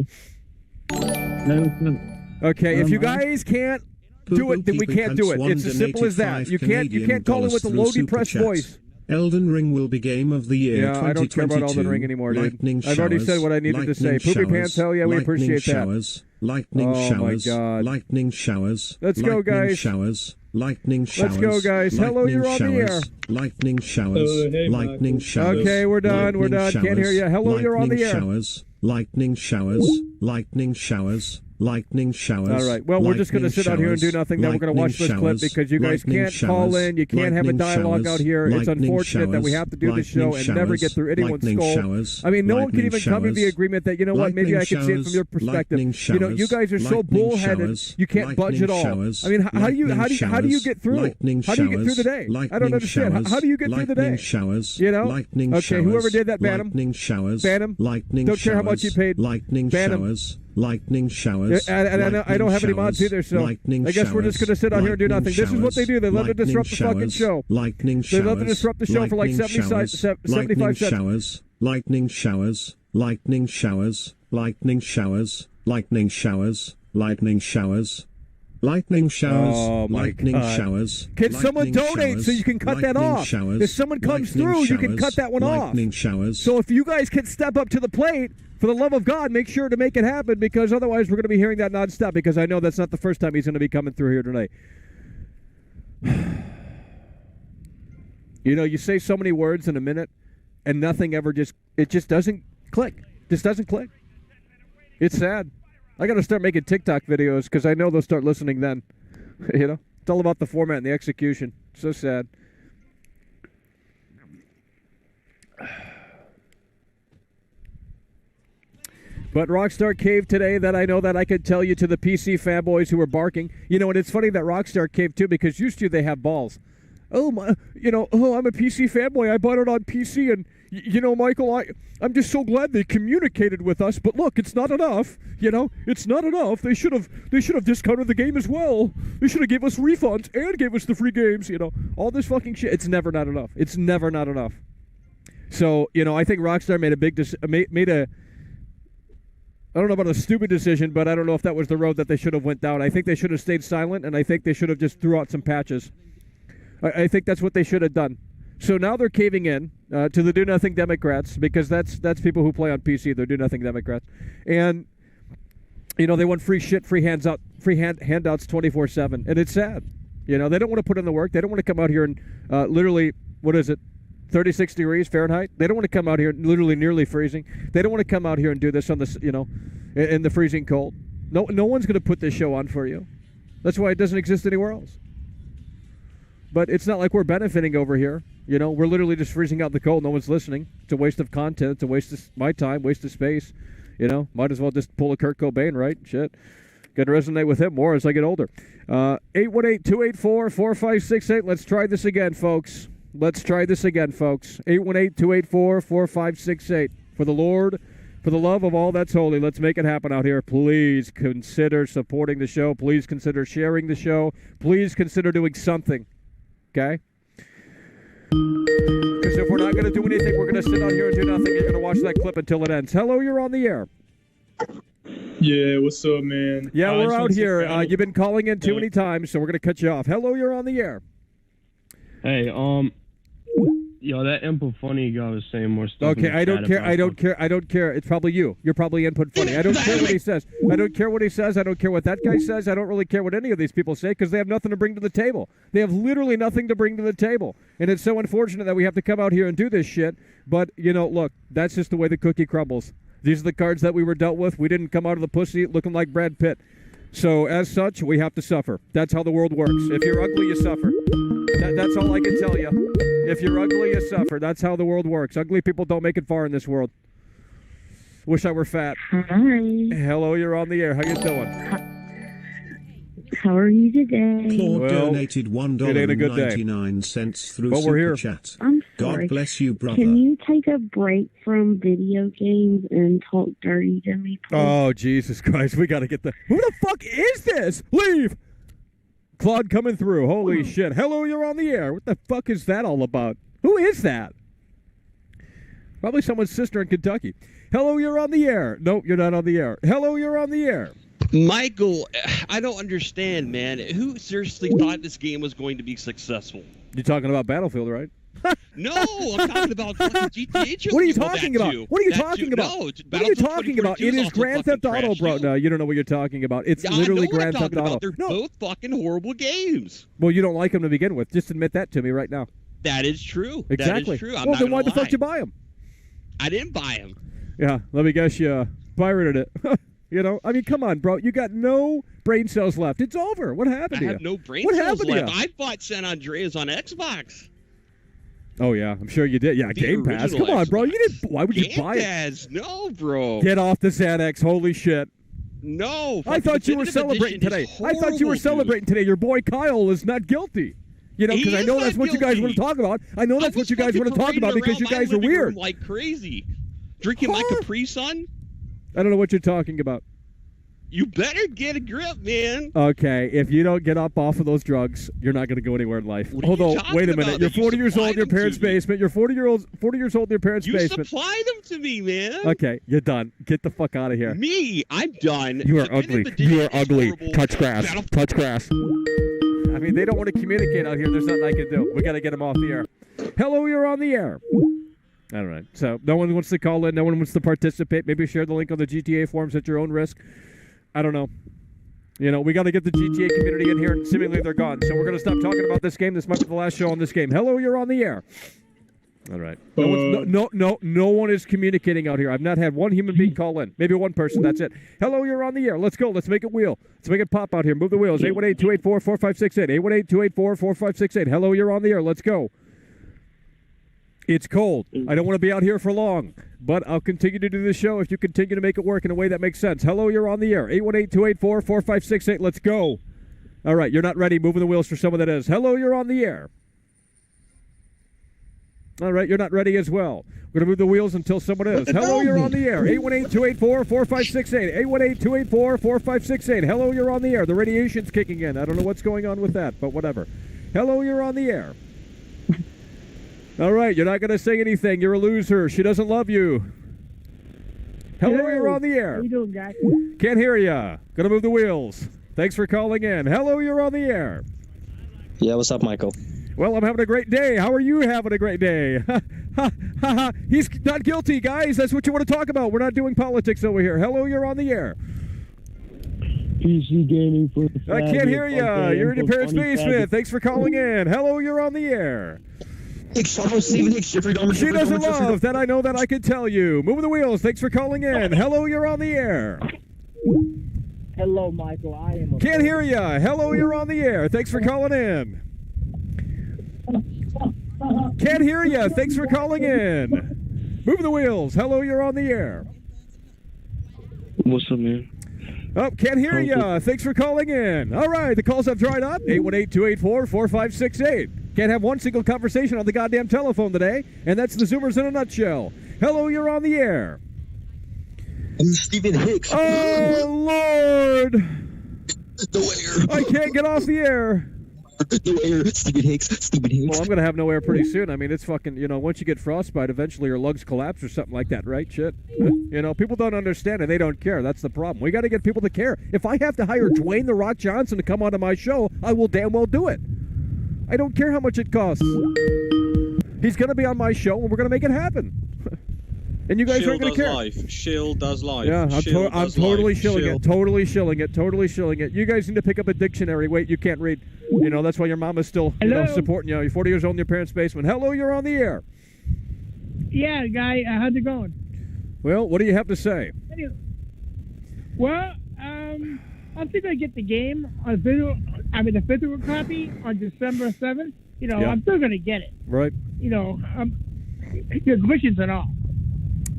Okay, if you guys can't do it, then we can't do it. It's as simple as that. You can't call in with a low depressed voice. Elden Ring will be Game of the Year 2022. I don't care about Elden Ring anymore, dude. I've already said what I needed to say. Poopy Pants, hell yeah, we appreciate that. Lightning showers. Oh, my God. Lightning showers. Let's go, guys. Showers. Lightning showers. Let's go, guys. Hello, you're on the air. Lightning showers. Lightning showers. Okay, we're done. We're done. Can't hear you. Hello, you're on the air. Lightning showers. Lightning showers. Lightning showers. All right. Well, we're just going to sit out here and do nothing. Then we're going to watch this clip because you guys can't call in. You can't have a dialogue out here. It's unfortunate that we have to do this show and never get through anyone's skull. I mean, no one can even come to the agreement that, you know what, maybe I can see it from your perspective. You know, you guys are so bullheaded, you can't budge at all. I mean, how do you get through? How do you get through the day? I don't understand. How do you get through the day? You know? Okay, whoever did that, ban him. Ban him. Don't care how much you paid. Ban him. Lightning showers. And I don't have any mods either, so I guess we're just going to sit out here and do nothing. This is what they do. They love to disrupt the fucking show. They love to disrupt the show for like 75 cents. Lightning showers. Lightning showers. Lightning showers. Lightning showers. Lightning showers. Lightning showers. Oh, my lightning God. Showers. Can someone donate so you can cut that off? If someone comes through, you can cut that one off. Lightning showers. So if you guys can step up to the plate, for the love of God, make sure to make it happen, because otherwise we're going to be hearing that nonstop, because I know that's not the first time he's going to be coming through here tonight. You know, you say so many words in a minute, and nothing ever just doesn't click. Just doesn't click. It's sad. I got to start making TikTok videos, because I know they'll start listening then. You know, it's all about the format and the execution. So sad. But Rockstar caved today. That I know that I could tell you to the PC fanboys who were barking. You know, and it's funny that Rockstar caved too, because used to they have balls. Oh my, you know, I'm a PC fanboy. I bought it on PC, and you know, Michael, I'm just so glad they communicated with us. But look, it's not enough. You know, it's not enough. They should have discounted the game as well. They should have gave us refunds and gave us the free games. You know, all this fucking shit. It's never not enough. It's never not enough. So, you know, I think Rockstar made a big I don't know about a stupid decision, but I don't know if that was the road that they should have went down. I think they should have stayed silent, and I think they should have just threw out some patches. I think that's what they should have done. So now they're caving in to the do-nothing Democrats, because that's people who play on PC. They're do-nothing Democrats. And, you know, they want free shit, free handouts 24/7. And it's sad. You know, they don't want to put in the work. They don't want to come out here and literally, 36 degrees Fahrenheit? They don't want to come out here literally nearly freezing. They don't want to come out here and do this on the, you know, in the freezing cold. No one's going to put this show on for you. That's why it doesn't exist anywhere else. But it's not like we're benefiting over here. You know, we're literally just freezing out in the cold. No one's listening. It's a waste of content. It's a waste of my time, waste of space. You know, might as well just pull a Kurt Cobain, right? Shit. Got to resonate with him more as I get older. 818-284-4568. Let's try this again, folks. 818-284-4568. For the Lord, for the love of all that's holy, let's make it happen out here. Please consider supporting the show. Please consider sharing the show. Please consider doing something. Okay? Because if we're not going to do anything, we're going to sit out here and do nothing. You're going to watch that clip until it ends. Hello, you're on the air. Yeah, what's up, man? Yeah, we're out here. You've been calling in too many times, so we're going to cut you off. Hello, you're on the air. Hey, yo, that input funny guy was saying more stuff. Okay, I don't care. I don't care. It's probably you. You're probably input funny. I don't care what he says. I don't care what he says. I don't care what that guy says. I don't really care what any of these people say, because they have nothing to bring to the table. They have literally nothing to bring to the table. And it's so unfortunate that we have to come out here and do this shit. But, you know, look, that's just the way the cookie crumbles. These are the cards that we were dealt with. We didn't come out of the pussy looking like Brad Pitt. So, as such, we have to suffer. That's how the world works. If you're ugly, you suffer. That's all I can tell you. If you're ugly, you suffer. That's how the world works. Ugly people don't make it far in this world. Wish I were fat. Hi. Hello, you're on the air. How you doing? How are you today? Claude donated $1.99 through but we're Super here. Chat. I'm sorry. God bless you, brother. Can you take a break from video games and talk dirty to me, please? Oh, Jesus Christ. We got to get the... Who the fuck is this? Leave! Claude coming through. Holy shit. Hello, you're on the air. What the fuck is that all about? Who is that? Probably someone's sister in Kentucky. Hello, you're on the air. Nope, you're not on the air. Hello, you're on the air. Michael, I don't understand, man. Who seriously thought this game was going to be successful? You're talking about Battlefield, right? No, I'm talking about fucking GTA Trilogy. What are you talking about? What are you talking about? No, what are you talking about? It is Grand Theft Auto, bro. No, you don't know what you're talking about. It's literally Grand Theft Auto. They're both fucking horrible games. Well, you don't like them to begin with. Just admit that to me right now. That is true. Exactly. That is true. Well, then why the fuck did you buy them? I didn't buy them. Yeah, let me guess you pirated it. You know, I mean, come on, bro. You got no brain cells left. It's over. What happened to you? I have no brain cells left. I bought San Andreas on Xbox. Oh, yeah. I'm sure you did. Yeah, Game Pass. Come on, bro. You didn't. Why would you buy it? No, bro. Get off the Xanax. Holy shit. No. I thought you were celebrating today. I thought you were celebrating today. Your boy Kyle is not guilty. You know, because I know that's what you guys want to talk about. I know that's what you guys want to talk about because you guys are weird. Like crazy. Drinking my Capri Sun? I don't know what you're talking about. You better get a grip, man. Okay, if you don't get up off of those drugs, you're not going to go anywhere in life. Although, wait a minute, you're 40 years old in your parents' basement. You're 40 years old in your parents' basement. You supply them to me, man. Okay, you're done. Get the fuck out of here. Me, I'm done. You are ugly. You are ugly. Touch grass. Touch grass. I mean, they don't want to communicate out here. There's nothing I can do. We got to get them off the air. Hello, you're on the air. All right. So no one wants to call in. No one wants to participate. Maybe share the link on the GTA forums at your own risk. I don't know. You know, we got to get the GTA community in here, and seemingly they're gone. So we're going to stop talking about this game. This might be the last show on this game. Hello, you're on the air. All right. No one is communicating out here. I've not had one human being call in. Maybe one person. That's it. Hello, you're on the air. Let's go. Let's make it wheel. Let's make it pop out here. Move the wheels. 818-284-4568. 818-284-4568. Hello, you're on the air. Let's go. It's cold. I don't want to be out here for long, but I'll continue to do the show if you continue to make it work in a way that makes sense. Hello, you're on the air. 818-284-4568. Let's go. All right, you're not ready. Moving the wheels for someone that is. Hello, you're on the air. All right, you're not ready as well. We're going to move the wheels until someone is. Hello, you're on the air. 818-284-4568. 818-284-4568. Hello, you're on the air. The radiation's kicking in. I don't know what's going on with that, but whatever. Hello, you're on the air. All right, you're not going to say anything. You're a loser. She doesn't love you. Hello, you're on the air. How you doing, guys? Can't hear ya. Gonna move the wheels. Thanks for calling in. Hello, you're on the air. Yeah, what's up, Michael? Well, I'm having a great day. How are you having a great day? He's not guilty, guys. That's what you want to talk about. We're not doing politics over here. Hello, you're on the air. PC gaming for the I can't hear you. You're in your parents' basement. Thanks for calling in. Hello, you're on the air. She doesn't love that. I know that. I can tell you. Moving the wheels. Thanks for calling in. Hello, you're on the air. Hello, Michael. I am. Can't hear you. Hello, you're on the air. Thanks for calling in. Can't hear you. Thanks for calling in. Moving the wheels. Hello, you're on the air. What's up, man? Oh, can't hear you. Thanks for calling in. All right, the calls have dried up. 818-284-4568. Can't have one single conversation on the goddamn telephone today, and that's the Zoomers in a nutshell. Hello, you're on the air. I'm Stephen Hicks. Oh, Lord. No air. I can't get off the air. No air. Stephen Hicks. Well, I'm going to have no air pretty soon. I mean, it's fucking, once you get frostbite, eventually your lungs collapse or something like that, right? Shit. People don't understand and they don't care. That's the problem. We got to get people to care. If I have to hire Dwayne The Rock Johnson to come onto my show, I will damn well do it. I don't care how much it costs. He's going to be on my show and we're going to make it happen. And you guys aren't going to care. Shield does live. Yeah, I'm totally shilling it. Totally shilling it. Totally shilling it. You guys need to pick up a dictionary. Wait, you can't read. That's why your mom is still supporting you. You're 40 years old in your parents' basement. Hello, you're on the air. Yeah, guy. How's it going? Well, what do you have to say? Well, I'm still gonna get the game on the physical copy on December 7th. I'm still gonna get it. Right. The missions and all.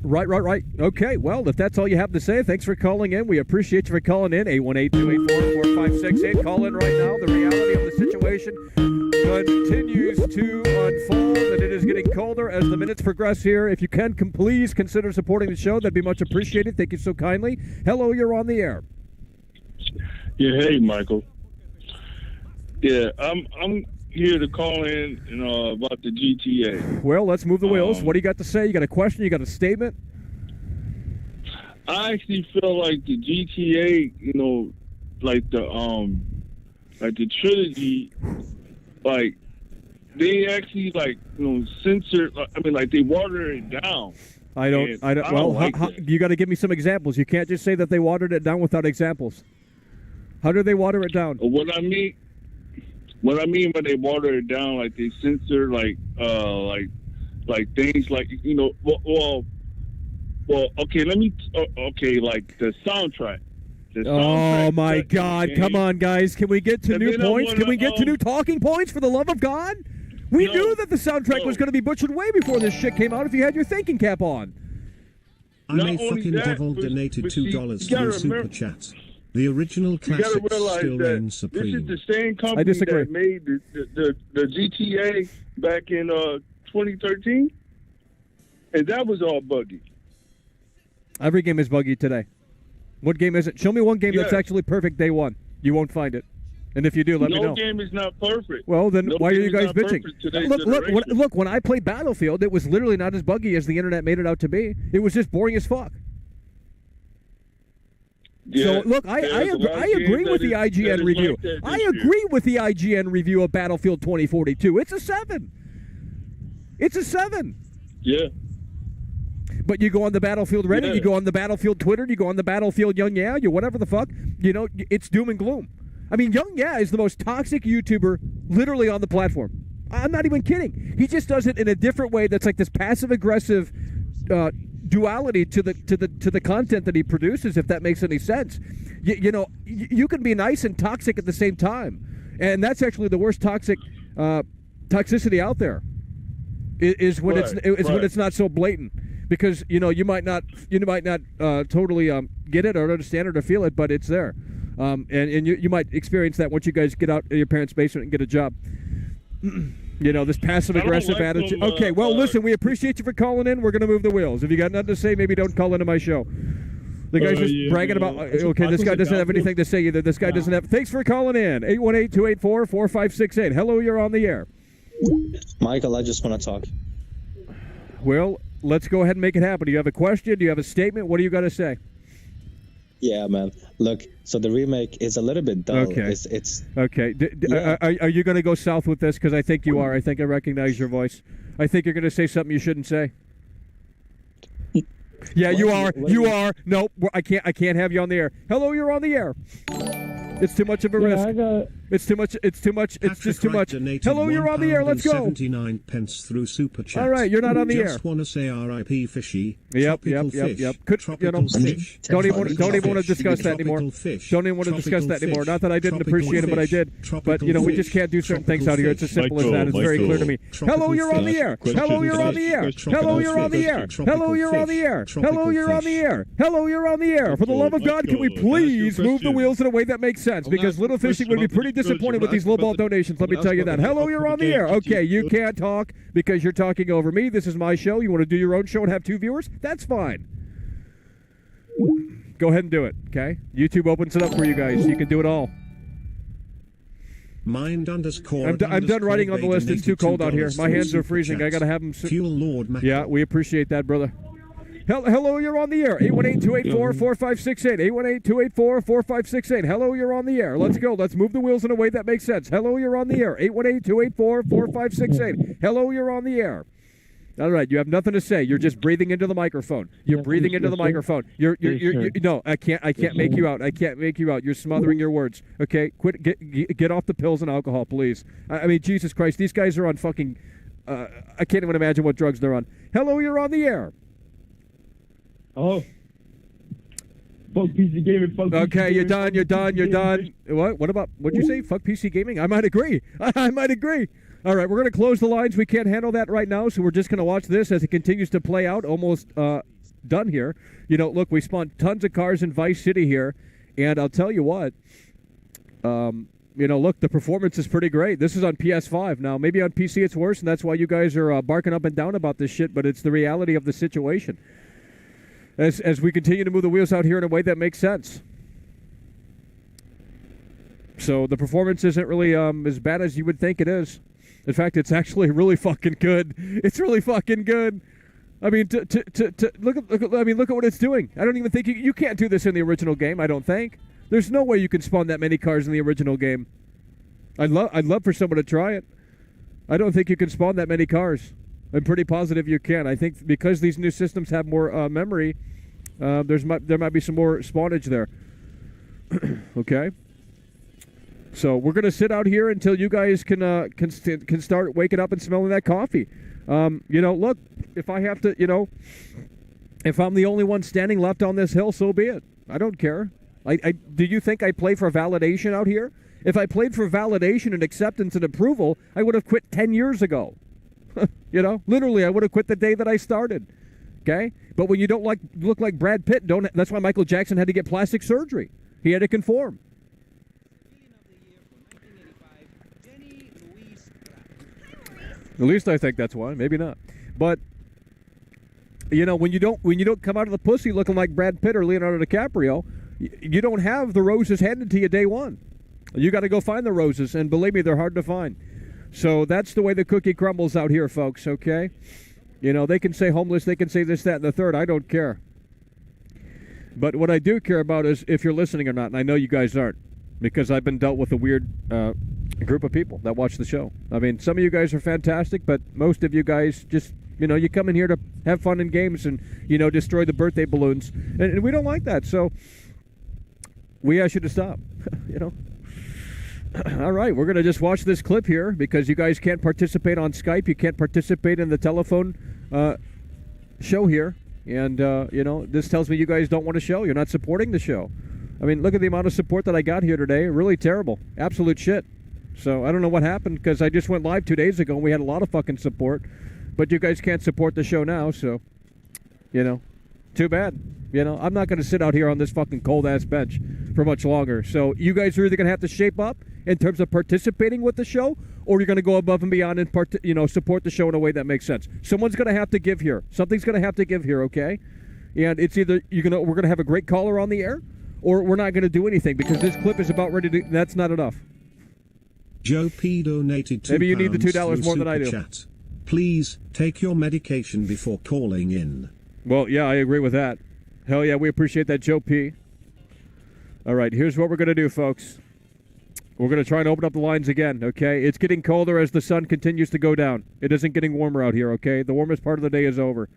Right. Okay, well, if that's all you have to say, thanks for calling in. We appreciate you for calling in. 818-284-4568. Call in right now. The reality of the situation continues to unfold, and it is getting colder as the minutes progress here. If you can, please consider supporting the show. That'd be much appreciated. Thank you so kindly. Hello, you're on the air. Yeah, hey, Michael. Yeah, I'm here to call in about the GTA. Well, let's move the wheels. What do you got to say? You got a question? You got a statement? I actually feel like the GTA, like the trilogy, like they actually censored. I mean, like they watered it down. I don't. Well, you got to give me some examples. You can't just say that they watered it down without examples. How do they water it down? What I mean when they water it down, like they censor like things like okay, like the soundtrack. Oh my God! Come on, guys. Can we get to new points? Can we get to new talking points? For the love of God, we knew that the soundtrack was going to be butchered way before this shit came out. If you had your thinking cap on. I'm a fucking devil donated $2 through super chat. The original classics still reign supreme. This is the same company that made the GTA back in 2013, and that was all buggy. Every game is buggy today. What game is it? Show me one game that's actually perfect day one. You won't find it. And if you do, let me know. No game is not perfect. Well, then why are you guys bitching? Look, when I played Battlefield, it was literally not as buggy as the internet made it out to be. It was just boring as fuck. Yeah, so, look, I agree with the IGN review. I agree with the IGN review of Battlefield 2042. It's a 7. It's a 7. Yeah. But you go on the Battlefield Reddit, you go on the Battlefield Twitter, you go on the Battlefield Young Yeah, you whatever the fuck, it's doom and gloom. I mean, Young Yeah is the most toxic YouTuber literally on the platform. I'm not even kidding. He just does it in a different way that's like this passive-aggressive duality to the content that he produces, if that makes any sense. You can be nice and toxic at the same time. And that's actually the worst toxicity out there. Is when when it's not so blatant. Because you might not totally get it or understand it or feel it, but it's there, and you might experience that once you guys get out of your parents' basement and get a job. This passive aggressive attitude. Okay, well, listen, we appreciate you for calling in. We're gonna move the wheels. If you got nothing to say, maybe don't call into my show. The guy's just bragging about. Okay, this guy doesn't have anything to say either. This guy doesn't have. Thanks for calling in. 818-284-4568. Hello, you're on the air. Michael, I just want to talk. Well, let's go ahead and make it happen. Do you have a question? Do you have a statement? What do you got to say? Yeah, man. Look, so the remake is a little bit dull. Okay. It's okay. Are you going to go south with this? Because I think you are. I think I recognize your voice. I think you're going to say something you shouldn't say. Yeah, you are. You are. No, I can't have you on the air. Hello, you're on the air. It's too much of a risk. It's too much. It's too much. It's just too much. Hello, you're on the air. Let's go. 79 pence through super chat. All right, you're not on the air. Just want to say R.I.P. Fishy. Yep. Tropical fish. Don't even want to discuss that anymore. Don't even want to discuss that anymore. Not that I didn't appreciate it, but I did. But we just can't do certain things out here. It's as simple as that. It's very clear to me. Hello, you're on the air. Hello, you're on the air. Hello, you're on the air. Hello, you're on the air. Hello, you're on the air. Hello, you're on the air. For the love of God, can we please move the wheels in a way that makes sense? Because Little Fishing would be pretty disappointed with these lowball donations. Let me tell you that. Hello, you're on the air. Okay, you can't talk because you're talking over me. This is my show. You want to do your own show and have 2 viewers? That's fine. Go ahead and do it, okay? YouTube opens it up for you guys. You can do it all. Mind underscore. I'm done writing on the list. It's too cold out here. My hands are freezing. I got to have them. Fuel Lord Mac. Yeah, we appreciate that, brother. Hello, you're on the air. 818-284-4568. 818-284-4568. Hello, you're on the air. Let's go. Let's move the wheels in a way that makes sense. Hello, you're on the air. 818-284-4568. Hello, you're on the air. All right, you have nothing to say. You're just breathing into the microphone. You're breathing into the microphone. No, I can't make you out. I can't make you out. You're smothering your words. Okay, quit. Get off the pills and alcohol, please. I mean, Jesus Christ, these guys are on fucking. I can't even imagine what drugs they're on. Hello, you're on the air. Oh. Fuck PC gaming. Fuck PC okay, gaming, you're done. What about? What'd you say? Fuck PC gaming? I might agree. All right, we're going to close the lines. We can't handle that right now, so we're just going to watch this as it continues to play out. Almost done here. Look, we spawned tons of cars in Vice City here, and I'll tell you what. Look, the performance is pretty great. This is on PS5. Now, maybe on PC it's worse, and that's why you guys are barking up and down about this shit, but it's the reality of the situation. As we continue to move the wheels out here in a way that makes sense. So the performance isn't really as bad as you would think it is. In fact, it's actually really fucking good. It's really fucking good. I mean, look at what it's doing. I don't even think you can't do this in the original game. I don't think. There's no way you can spawn that many cars in the original game. I'd love for someone to try it. I don't think you can spawn that many cars. I'm pretty positive you can. I think because these new systems have more memory, there might be some more spawnage there. Okay. So we're gonna sit out here until you guys can start waking up and smelling that coffee. Look, if I have to, if I'm the only one standing left on this hill, so be it. I don't care. Do you think I play for validation out here? If I played for validation and acceptance and approval, I would have quit 10 years ago. Literally, I would have quit the day that I started. Okay? But when you don't look like Brad Pitt, that's why Michael Jackson had to get plastic surgery. He had to conform. At least I think that's why. Maybe not. But when you don't come out of the pussy looking like Brad Pitt or Leonardo DiCaprio, you don't have the roses handed to you day one. You got to go find the roses, and believe me, they're hard to find. So that's the way the cookie crumbles out here, folks, okay? They can say homeless, they can say this, that, and the third. I don't care. But what I do care about is if you're listening or not, and I know you guys aren't, because I've been dealt with a weird group of people that watch the show. I mean, some of you guys are fantastic, but most of you guys just, you come in here to have fun in games and, destroy the birthday balloons. And we don't like that, so we ask you to stop, All right, we're going to just watch this clip here because you guys can't participate on Skype. You can't participate in the telephone show here. And, this tells me you guys don't want a show. You're not supporting the show. I mean, look at the amount of support that I got here today. Really terrible. Absolute shit. So I don't know what happened because I just went live 2 days ago and we had a lot of fucking support. But you guys can't support the show now, so, too bad. I'm not going to sit out here on this fucking cold-ass bench for much longer. So you guys are either going to have to shape up in terms of participating with the show, or you're going to go above and beyond and support the show in a way that makes sense. Someone's going to have to give here. Something's going to have to give here, okay? And it's either we're going to have a great caller on the air, or we're not going to do anything because this clip is about ready to. That's not enough. Joe P donated $2. Maybe you need the $2 more than I do. Chat. Please, take your medication before calling in. Well, yeah, I agree with that. Hell yeah, we appreciate that, Joe P. All right, here's what we're going to do, folks. We're going to try and open up the lines again, okay? It's getting colder as the sun continues to go down. It isn't getting warmer out here, okay? The warmest part of the day is over.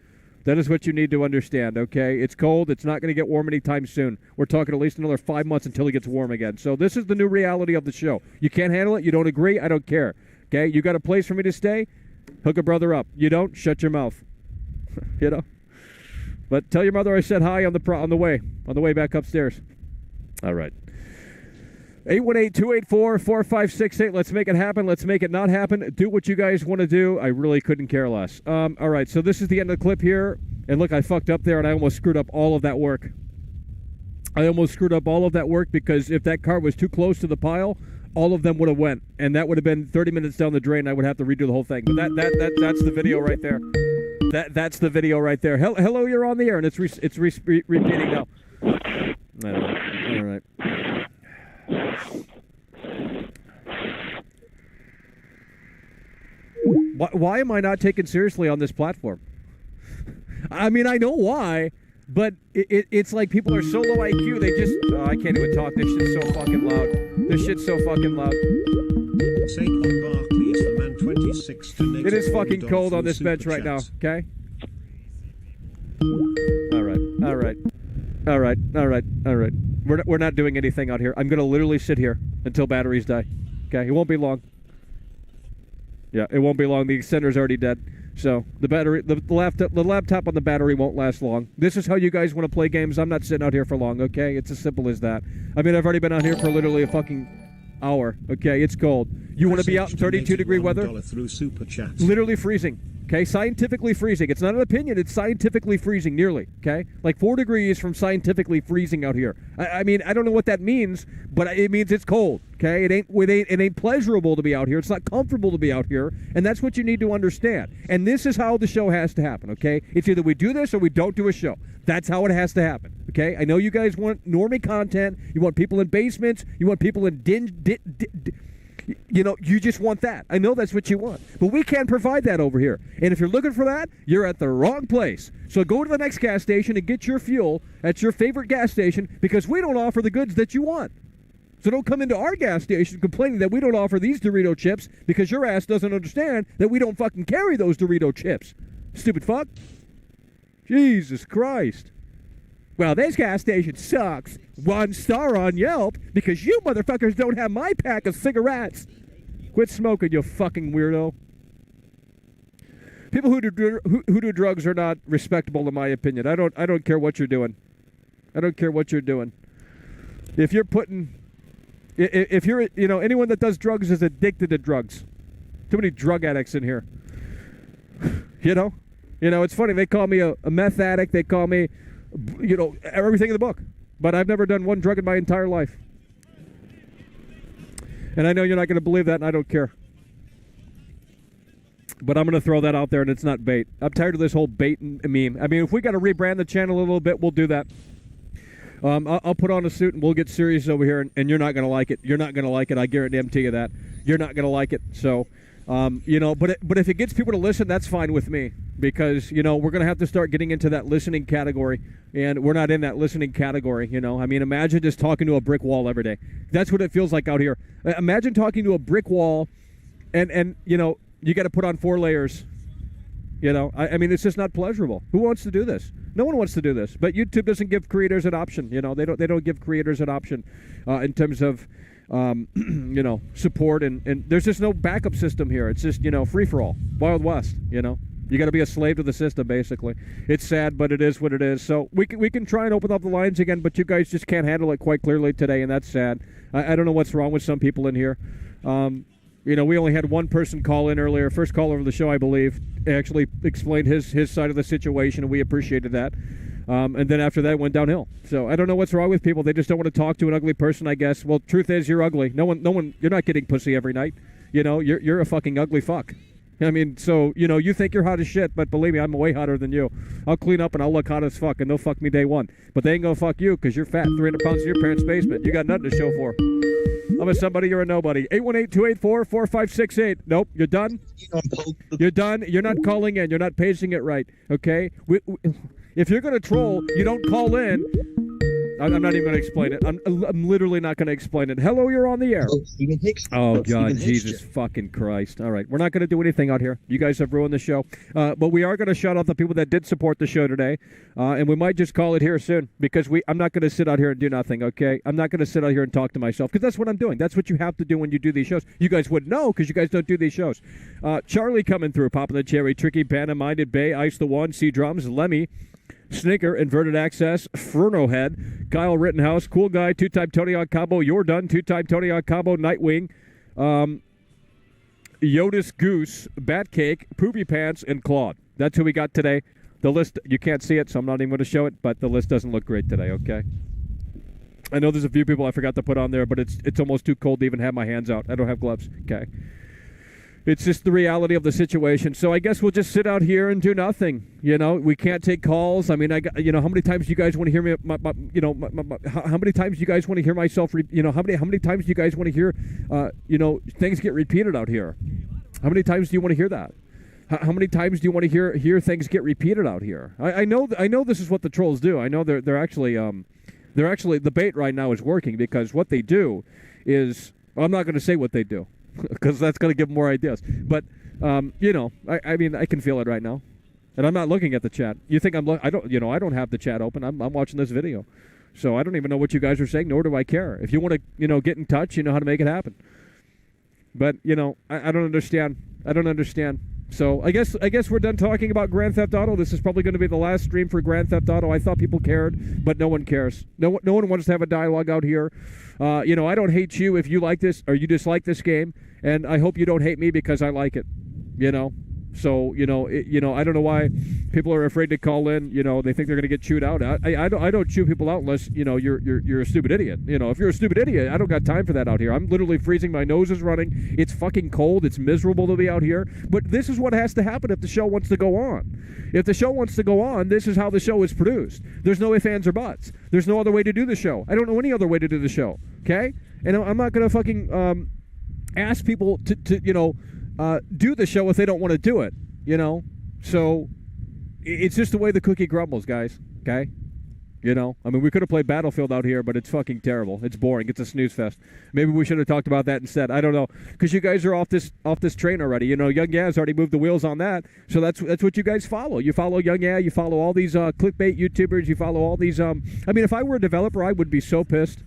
That is what you need to understand, okay? It's cold. It's not going to get warm anytime soon. We're talking at least another 5 months until it gets warm again. So this is the new reality of the show. You can't handle it. You don't agree. I don't care, okay? You got a place for me to stay? Hook a brother up. You don't? Shut your mouth. You know? But tell your mother I said hi on the way back upstairs. All right. 818-284-4568. Let's make it happen. Let's make it not happen. Do what you guys want to do. I really couldn't care less. All right, so this is the end of the clip here. And look, I fucked up there, and I almost screwed up all of that work. I almost screwed up all of that work because if that car was too close to the pile, all of them would have went. And that would have been 30 minutes down the drain. I would have to redo the whole thing. But that's the video right there. That's the video right there. Hello, you're on the air, and it's repeating now. All right. Why am I not taken seriously on this platform? I mean, I know why, but it's like people are so low IQ, they just... I can't even talk. This shit's so fucking loud. This shit's so fucking loud. Saquon Barkley is the man 26 to Nate. It is fucking cold on this bench right now, okay? All right. We're not doing anything out here. I'm going to literally sit here until batteries die. Okay? It won't be long. Yeah, it won't be long. The extender's already dead. So the battery, the laptop on the battery won't last long. This is how you guys want to play games. I'm not sitting out here for long, okay? It's as simple as that. I mean, I've already been out here for literally a fucking hour, okay? It's cold. You want to be out in 32-degree weather? Through super chat. Literally freezing. Okay, scientifically freezing. It's not an opinion. It's scientifically freezing, nearly. Okay, like 4 degrees from scientifically freezing out here. I mean, I don't know what that means, but it means it's cold. Okay, it ain't pleasurable to be out here. It's not comfortable to be out here, and that's what you need to understand. And this is how the show has to happen. Okay, it's either we do this or we don't do a show. That's how it has to happen. Okay, I know you guys want normie content. You want people in basements. You want people in you know, you just want that. I know that's what you want. But we can't provide that over here. And if you're looking for that, you're at the wrong place. So go to the next gas station and get your fuel at your favorite gas station because we don't offer the goods that you want. So don't come into our gas station complaining that we don't offer these Dorito chips because your ass doesn't understand that we don't fucking carry those Dorito chips. Stupid fuck. Jesus Christ. Well, this gas station sucks. 1 star on Yelp because you motherfuckers don't have my pack of cigarettes. Quit smoking, you fucking weirdo. People who do drugs are not respectable, in my opinion. I don't care what you're doing. I don't care what you're doing. If you're anyone that does drugs is addicted to drugs. Too many drug addicts in here. You know, it's funny. They call me a meth addict. They call me, everything in the book. But I've never done one drug in my entire life. And I know you're not going to believe that, and I don't care. But I'm going to throw that out there, and it's not bait. I'm tired of this whole bait and meme. I mean, if we got to rebrand the channel a little bit, we'll do that. I'll put on a suit, and we'll get serious over here, and you're not going to like it. You're not going to like it. I guarantee you that. You're not going to like it. So, but if it gets people to listen, that's fine with me. Because, we're going to have to start getting into that listening category. And we're not in that listening category, I mean, imagine just talking to a brick wall every day. That's what it feels like out here. Imagine talking to a brick wall and you got to put on 4 layers. I mean, it's just not pleasurable. Who wants to do this? No one wants to do this. But YouTube doesn't give creators an option. They don't give creators an option in terms of, support. And there's just no backup system here. It's just, free-for-all. Wild West, You got to be a slave to the system, basically. It's sad, but it is what it is. So we can try and open up the lines again, but you guys just can't handle it quite clearly today, and that's sad. I don't know what's wrong with some people in here. We only had one person call in earlier, first caller of the show, I believe, actually explained his side of the situation, and we appreciated that. And then after that, it went downhill. So I don't know what's wrong with people. They just don't want to talk to an ugly person, I guess. Well, truth is, you're ugly. No one. You're not getting pussy every night. You're a fucking ugly fuck. I mean, so, you think you're hot as shit, but believe me, I'm way hotter than you. I'll clean up and I'll look hot as fuck, and they'll fuck me day one. But they ain't gonna fuck you because you're fat, 300 pounds in your parents' basement. You got nothing to show for. I'm a somebody, you're a nobody. 818-284-4568. Nope, you're done. You're done. You're not calling in. You're not paging it right, okay? If you're going to troll, you don't call in. I'm not even going to explain it. I'm literally not going to explain it. Hello, you're on the air. Stephen Hicks. Oh, God, Jesus fucking Christ. All right, we're not going to do anything out here. You guys have ruined the show. But we are going to shout out the people that did support the show today. And we might just call it here soon because I'm not going to sit out here and do nothing, okay? I'm not going to sit out here and talk to myself because that's what I'm doing. That's what you have to do when you do these shows. You guys wouldn't know because you guys don't do these shows. Charlie coming through, popping the cherry, Tricky, Banner, Minded, Bay, Ice the One, C Drums, Lemmy, Snicker, Inverted Access, Furno Head, Kyle Rittenhouse, Cool Guy, Two-Type Tony on Combo, You're Done, Two-Type Tony on Combo, Nightwing, Yotis Goose, Batcake, Poopy Pants, and Claude. That's who we got today. The list, you can't see it, so I'm not even going to show it, but the list doesn't look great today, okay? I know there's a few people I forgot to put on there, but it's almost too cold to even have my hands out. I don't have gloves, okay? It's just the reality of the situation. So I guess we'll just sit out here and do nothing. You know, we can't take calls. I mean, how many times do you guys want to hear me? How many times do you guys want to hear myself? How many times do you guys want to hear? Things get repeated out here. How many times do you want to hear that? How many times do you want to hear things get repeated out here? I know this is what the trolls do. I know they're actually the bait right now is working because what they do is I'm not going to say what they do. Because that's going to give them more ideas. But, I mean, I can feel it right now. And I'm not looking at the chat. You think I don't have the chat open. I'm watching this video. So I don't even know what you guys are saying, nor do I care. If you want to, get in touch, you know how to make it happen. But, I don't understand. I don't understand. So I guess we're done talking about Grand Theft Auto. This is probably going to be the last stream for Grand Theft Auto. I thought people cared, but no one cares. No one wants to have a dialogue out here. I don't hate you if you like this or you dislike this game, and I hope you don't hate me because I like it. So I don't know why people are afraid to call in. They think they're going to get chewed out. I don't chew people out unless you're a stupid idiot. If you're a stupid idiot, I don't got time for that out here. I'm literally freezing. My nose is running. It's fucking cold. It's miserable to be out here. But this is what has to happen if the show wants to go on. If the show wants to go on, this is how the show is produced. There's no ifs, ands, or buts. There's no other way to do the show. I don't know any other way to do the show. Okay, and I'm not going to fucking ask people to do the show if they don't want to do it, So it's just the way the cookie crumbles, guys, okay? I mean, we could have played Battlefield out here, but it's fucking terrible. It's boring. It's a snooze fest. Maybe we should have talked about that instead. I don't know, because you guys are off this train already. Young Yaz already moved the wheels on that, so that's what you guys follow. You follow Young Yeah, you follow all these clickbait YouTubers, you follow all these. I mean, if I were a developer, I would be so pissed.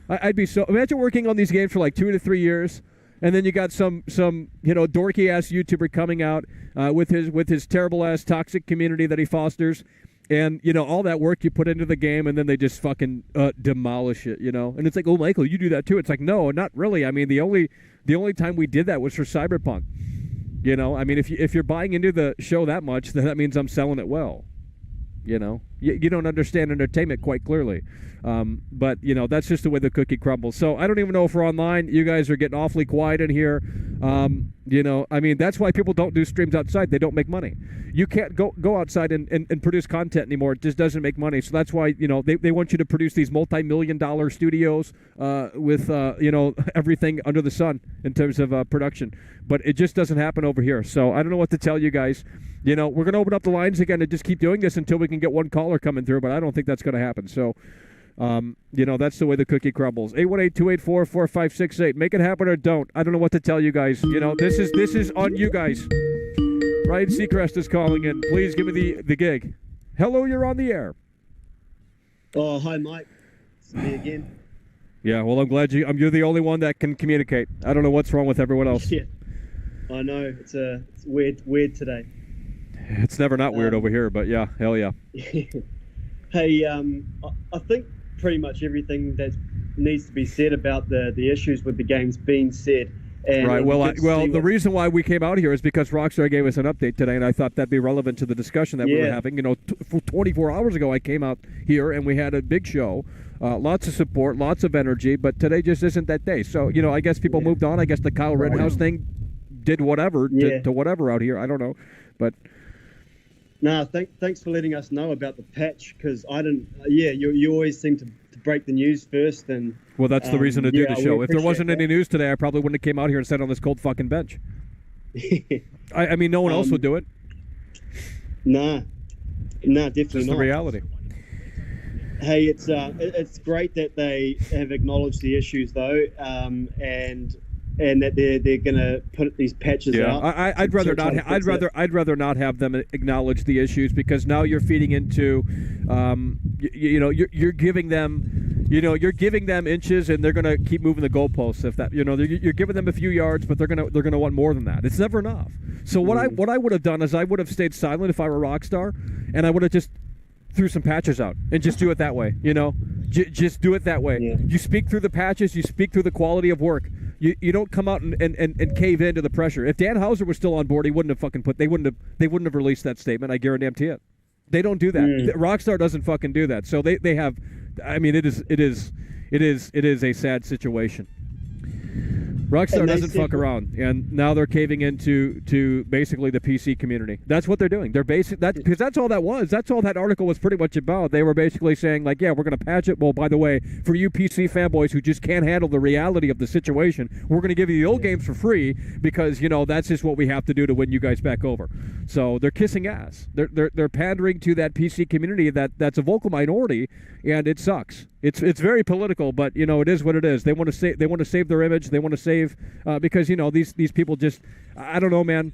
I'd be so. Imagine working on these games for like 2 to 3 years. And then you got some dorky ass YouTuber coming out with his terrible ass toxic community that he fosters, and all that work you put into the game, and then they just fucking demolish it, And it's like, oh, Michael, you do that too. It's like, no, not really. I mean, the only time we did that was for Cyberpunk. I mean, if you're buying into the show that much, then that means I'm selling it well. You don't understand entertainment quite clearly. But, that's just the way the cookie crumbles. So I don't even know if we're online. You guys are getting awfully quiet in here. I mean, that's why people don't do streams outside. They don't make money. You can't go outside and produce content anymore. It just doesn't make money. So that's why, they want you to produce these multi-million-dollar studios with, everything under the sun in terms of production. But it just doesn't happen over here. So I don't know what to tell you guys. We're going to open up the lines again and just keep doing this until we can get one caller coming through, but I don't think that's going to happen. So, that's the way the cookie crumbles. 818-284-4568. Make it happen or don't. I don't know what to tell you guys. This is on you guys. Ryan Seacrest is calling in. Please give me the gig. Hello, you're on the air. Oh, hi, Mike. It's me again. Yeah, well, I'm glad you're the only one that can communicate. I don't know what's wrong with everyone else. Yeah, I know. It's weird today. It's never not weird over here, but yeah, hell yeah. Hey, I think pretty much everything that needs to be said about the issues with the game's being said. And right. Well, the reason why we came out here is because Rockstar gave us an update today, and I thought that'd be relevant to the discussion that we were having. 24 hours ago, I came out here and we had a big show, lots of support, lots of energy, but today just isn't that day. So, I guess people moved on. I guess the Kyle Rittenhouse thing did whatever to whatever out here. I don't know, but. No, thanks for letting us know about the patch, because I didn't. Yeah, you always seem to break the news first. And well, that's the reason to do the show. If there wasn't that. any news today, I probably wouldn't have came out here and sat on this cold fucking bench. I mean, no one else would do it. Nah, definitely That's not. the reality. Hey, it's great that they have acknowledged the issues though, and that they're gonna put these patches out. I'd rather not. I'd rather not have them acknowledge the issues, because now you're feeding into, you're giving them, you're giving them inches, and they're gonna keep moving the goalposts. If that, you're giving them a few yards, but they're gonna want more than that. It's never enough. So what I would have done is I would have stayed silent if I were Rockstar, and I would have just threw some patches out and just do it that way. Just do it that way. Yeah. You speak through the patches. You speak through the quality of work. You don't come out and cave into the pressure. If Dan Houser was still on board, he wouldn't have they wouldn't have released that statement. I guarantee it. They don't do that. Rockstar doesn't fucking do that. So they have. I mean, it is a sad situation. Rockstar doesn't fuck around, and now they're caving into basically the PC community. That's what they're doing. They're because that's all that was. That's all that article was pretty much about. They were basically saying, like, yeah, we're going to patch it. Well, by the way, for you PC fanboys who just can't handle the reality of the situation, we're going to give you the old games for free, because that's just what we have to do to win you guys back over. So they're kissing ass. They're pandering to that PC community that's a vocal minority, and it sucks. It's very political, but it is what it is. They want to save their image. They want to save because these people just, I don't know, man.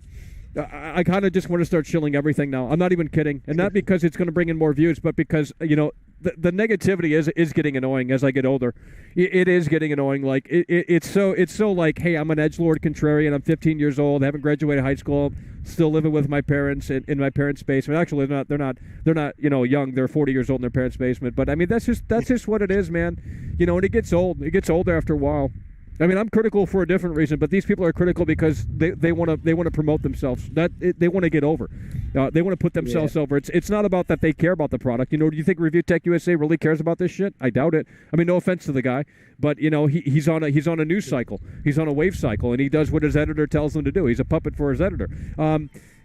I kind of just want to start shilling everything now. I'm not even kidding, and not because it's going to bring in more views, but because the negativity is getting annoying as I get older. It is getting annoying. Like it's so like, hey, I'm an edgelord contrarian. I'm 15 years old. I haven't graduated high school. Still living with my parents in my parents' basement. Actually, they're not young. They're 40 years old in their parents' basement. But I mean, that's just what it is, man. And it gets old. It gets older after a while. I mean, I'm critical for a different reason, but these people are critical because they want to promote themselves. They want to get over. They want to put themselves over. It's not about that they care about the product. Do you think Review Tech USA really cares about this shit? I doubt it. I mean, no offense to the guy, but he's on a news cycle. He's on a wave cycle, and he does what his editor tells him to do. He's a puppet for his editor.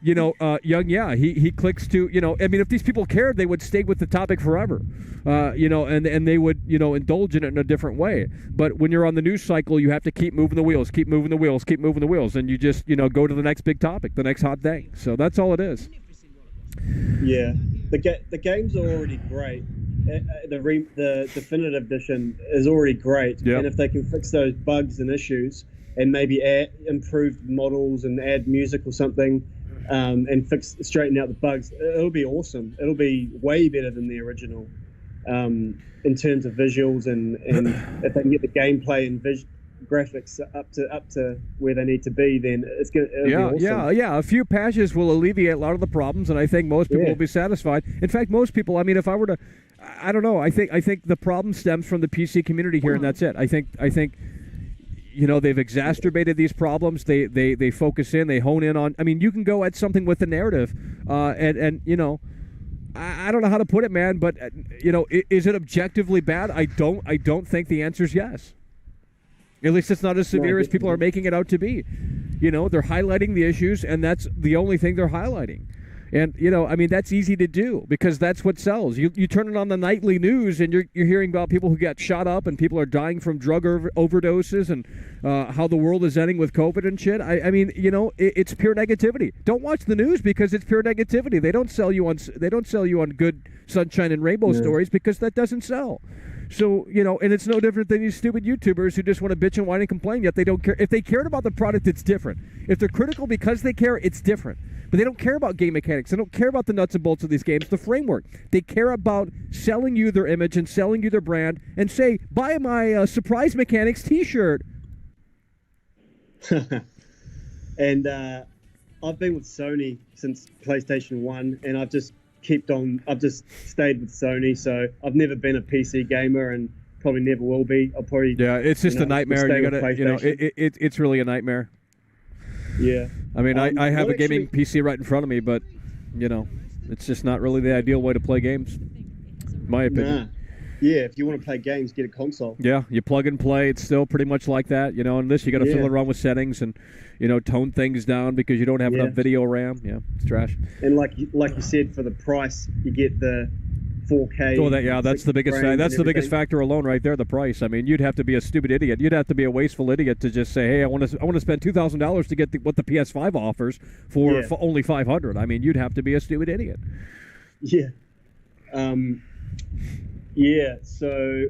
He clicks to, I mean, if these people cared, they would stay with the topic forever, and they would, indulge in it in a different way. But when you're on the news cycle, you have to keep moving the wheels, and you just, go to the next big topic, the next hot thing. So that's all it is. Yeah, the games are already great. The Definitive Edition is already great, and if they can fix those bugs and issues, and maybe improve models and add music or something, and straighten out the bugs, it'll be awesome. It'll be way better than the original, in terms of visuals and if they can get the gameplay and graphics up to where they need to be, then it'll be awesome. Yeah. A few patches will alleviate a lot of the problems, and I think most people will be satisfied. In fact, most people. I mean, if I were to, I don't know. I think the problem stems from the PC community here, and that's it. I think. They've exacerbated these problems. They focus in. They hone in on. I mean, you can go at something with the narrative, and I don't know how to put it, man. But is it objectively bad? I don't think the answer is yes. At least it's not as severe as people are making it out to be. They're highlighting the issues, and that's the only thing they're highlighting. And, I mean, that's easy to do because that's what sells. You turn it on the nightly news, and you're hearing about people who got shot up and people are dying from drug overdoses and how the world is ending with COVID and shit. I mean, it's pure negativity. Don't watch the news because it's pure negativity. They don't sell you on good sunshine and rainbow stories because that doesn't sell. So, and it's no different than these stupid YouTubers who just want to bitch and whine and complain, yet they don't care. If they cared about the product, it's different. If they're critical because they care, it's different. But they don't care about game mechanics. They don't care about the nuts and bolts of these games, the framework. They care about selling you their image and selling you their brand and say, buy my Surprise Mechanics t-shirt. And I've been with Sony since PlayStation 1, and I've just stayed with Sony, so I've never been a PC gamer and probably never will be. I'll probably it's just a nightmare. It's really a nightmare. Yeah. I mean, I have a gaming PC right in front of me, but it's just not really the ideal way to play games, in my opinion. Yeah, if you want to play games, get a console. Yeah, you plug and play. It's still pretty much like that. And this you got to fiddle around with settings and tone things down because you don't have enough video RAM. Yeah, it's trash. And like you said, for the price, you get the 4K. Oh, that's the biggest. That's the biggest factor alone, right there. The price. I mean, you'd have to be a stupid idiot. You'd have to be a wasteful idiot to just say, "Hey, I want to spend $2,000 to get what the PS5 offers for only $500." I mean, you'd have to be a stupid idiot. Yeah. So,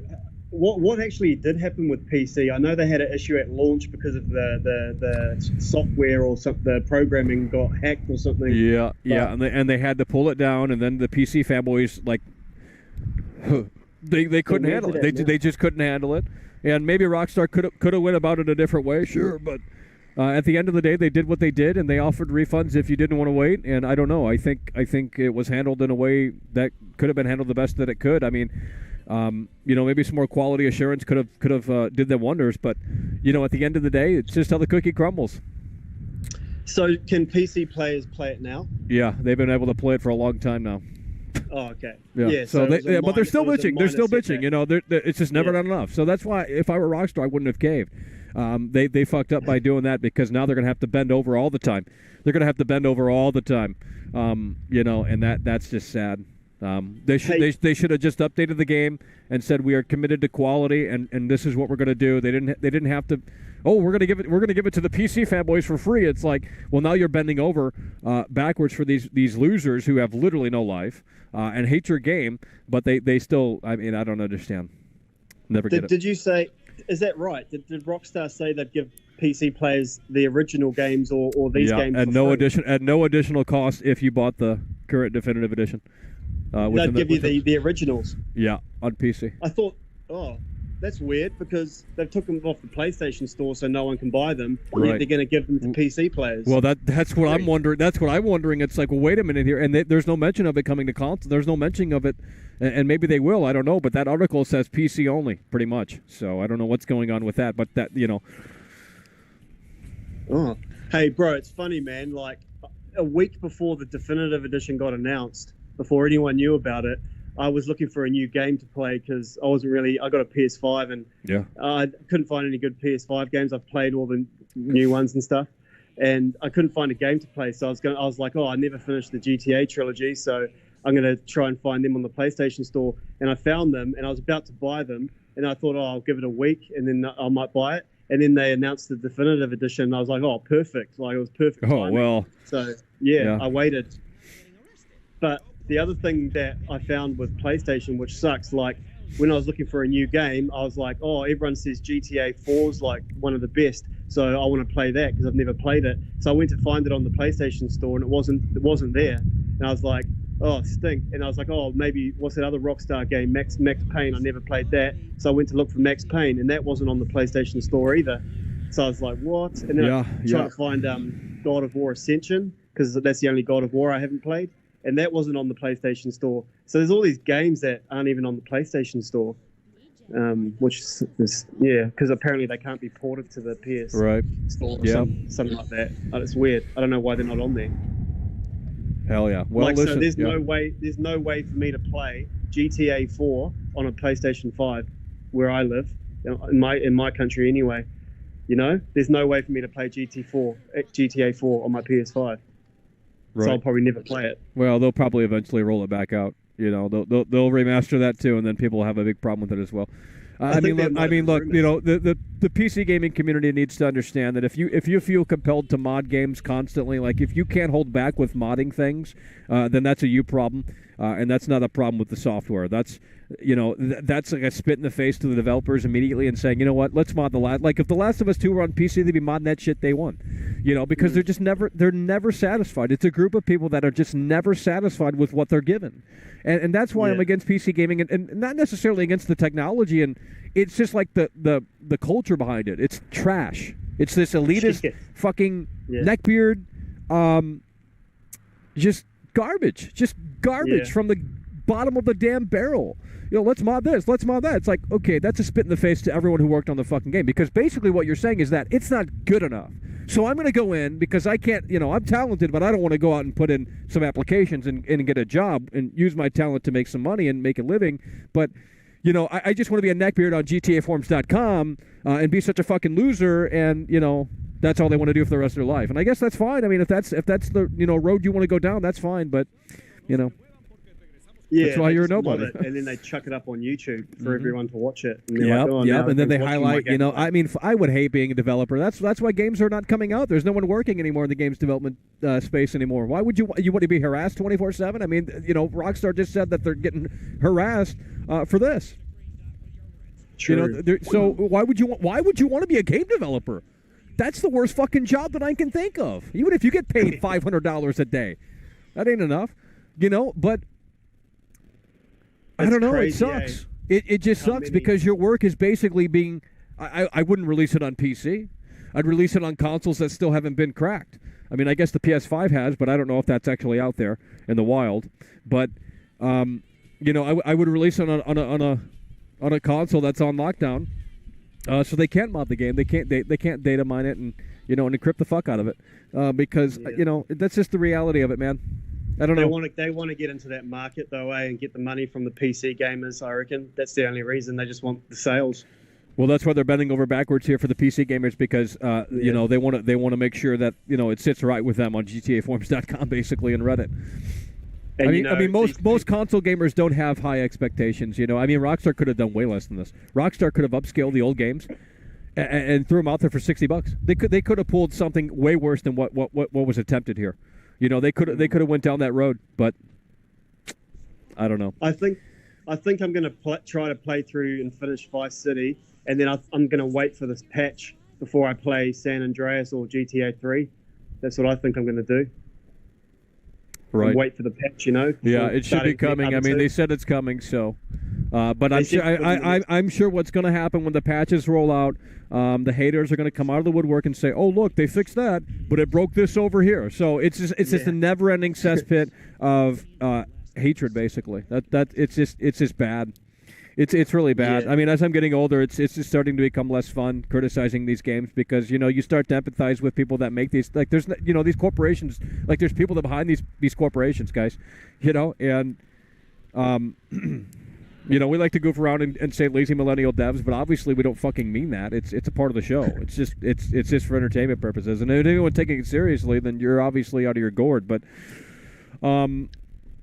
what actually did happen with PC? I know they had an issue at launch because of the software or the programming got hacked or something. Yeah, and they had to pull it down, and then the PC fanboys they couldn't handle it. They just couldn't handle it, and maybe Rockstar could have went about it a different way, sure, but at the end of the day, they did what they did, and they offered refunds if you didn't want to wait. And I don't know. I think it was handled in a way that could have been handled the best that it could. I mean. Maybe some more quality assurance could have did them wonders, but at the end of the day, it's just how the cookie crumbles. So, can PC players play it now? Yeah, they've been able to play it for a long time now. Oh, okay. Yeah. But they're still bitching. They're still bitching. It's just never done enough. So that's why, if I were Rockstar, I wouldn't have caved. They fucked up by doing that because now they're going to have to bend over all the time. And that's just sad. They should have just updated the game and said we are committed to quality and this is what we're going to do. They didn't have to. Oh, we're going to give it to the PC fanboys for free. It's like, well, now you're bending over backwards for these losers who have literally no life and hate your game, but they still. I mean, I don't understand. Never get it. Did you say? Is that right? Did Rockstar say they'd give PC players the original games or these games at no additional cost if you bought the current definitive edition? They'd give you the originals. Yeah, on PC. I thought, that's weird because they've took them off the PlayStation Store so no one can buy them. And yet they're going to give them to PC players. Well, that's what I'm wondering. That's what I'm wondering. It's like, well, wait a minute here, and there's no mention of it coming to console. There's no mention of it, and maybe they will. I don't know, but that article says PC only, pretty much. So I don't know what's going on with that, but that Oh, hey, bro, it's funny, man. Like a week before the definitive edition got announced. Before anyone knew about it, I was looking for a new game to play because I got a PS5 and I couldn't find any good PS5 games. I've played all the new ones and stuff, and I couldn't find a game to play. So I was like, I never finished the GTA trilogy, so I'm going to try and find them on the PlayStation Store. And I found them, and I was about to buy them, and I thought, I'll give it a week, and then I might buy it. And then they announced the definitive edition, and I was like, perfect. Like, it was perfect timing. Oh, well. So, I waited. But the other thing that I found with PlayStation, which sucks, like when I was looking for a new game, I was like, everyone says GTA 4 is like one of the best, so I want to play that because I've never played it. So I went to find it on the PlayStation Store, and it wasn't there. And I was like, stink. And I was like, maybe what's that other Rockstar game, Max Payne? I never played that, so I went to look for Max Payne, and that wasn't on the PlayStation Store either. So I was like, what? And then I tried to find God of War Ascension because that's the only God of War I haven't played. And that wasn't on the PlayStation Store. So there's all these games that aren't even on the PlayStation Store, which is because apparently they can't be ported to the PS Store or something like that. It's weird. I don't know why they're not on there. Hell yeah! Well, listen, so there's no way for me to play GTA 4 on a PlayStation 5 where I live, in my country anyway. There's no way for me to play GTA 4 on my PS5. Right. So I'll probably never play it. Well, they'll probably eventually roll it back out. They'll remaster that too, and then people will have a big problem with it as well. Look. The PC gaming community needs to understand that if you feel compelled to mod games constantly, like if you can't hold back with modding things, then that's a you problem, and that's not a problem with the software. That's like a spit in the face to the developers immediately and saying, you know what, let's mod the last. Like if The Last of Us 2 were on PC, they'd be modding that shit day one. Because they're never satisfied. It's a group of people that are just never satisfied with what they're given, and that's why I'm against PC gaming, and not necessarily against the technology. And it's just like the culture behind it. It's trash. It's this elitist fucking neckbeard, just garbage from the bottom of the damn barrel. Let's mod this, let's mod that. It's like, okay, that's a spit in the face to everyone who worked on the fucking game, because basically what you're saying is that it's not good enough. So I'm going to go in because I can't, I'm talented, but I don't want to go out and put in some applications and get a job and use my talent to make some money and make a living. But, I just want to be a neckbeard on GTAforums.com and be such a fucking loser, and, that's all they want to do for the rest of their life. And I guess that's fine. I mean, if that's the, road you want to go down, that's fine. But, Yeah, that's why they you're a just mod nobody. it, and then they chuck it up on YouTube for everyone to watch it. And Yep, like, oh, now and then they everyone's watching my highlight. You know, gameplay. I mean, I would hate being a developer. That's why games are not coming out. There's no one working anymore in the games development space anymore. Why would you want to be harassed 24/7? I mean, you know, Rockstar just said that they're getting harassed for this. True. You know, so why would you want to be a game developer? That's the worst fucking job that I can think of. Even if you get paid $500 a day, that ain't enough. You know, but I don't know. Crazy, it sucks. It just sucks because your work is basically being. I wouldn't release it on PC. I'd release it on consoles that still haven't been cracked. I mean, I guess the PS5 has, but I don't know if that's actually out there in the wild. But you know, I would release it on a console that's on lockdown. So they can't mod the game. They can't data mine it and and encrypt the fuck out of it because that's just the reality of it, man. I don't know. They want to get into that market though, and get the money from the PC gamers. I reckon that's the only reason. They just want the sales. Well, that's why they're bending over backwards here for the PC gamers because they want to make sure that it sits right with them on GTAforums.com basically and Reddit. And I mean, most console gamers don't have high expectations. I mean, Rockstar could have done way less than this. Rockstar could have upscaled the old games and threw them out there for $60. They could have pulled something way worse than what was attempted here. They could have went down that road, but I don't know. I think I'm going to try to play through and finish Vice City, and then I'm going to wait for this patch before I play San Andreas or GTA 3. That's what I think I'm going to do. Right. Wait for the patch, Yeah, it should be coming. I mean, they said it's coming, so. But I'm sure what's going to happen when the patches roll out, the haters are going to come out of the woodwork and say, "Oh, look, they fixed that, but it broke this over here." So it's just a never-ending cesspit of hatred, basically. It's just bad. It's really bad. Yeah. I mean, as I'm getting older, it's just starting to become less fun criticizing these games because you start to empathize with people that make these. Like there's these corporations. Like there's people that behind these corporations, guys. And we like to goof around and say lazy millennial devs, but obviously we don't fucking mean that. It's a part of the show. It's just for entertainment purposes. And if anyone taking it seriously, then you're obviously out of your gourd. But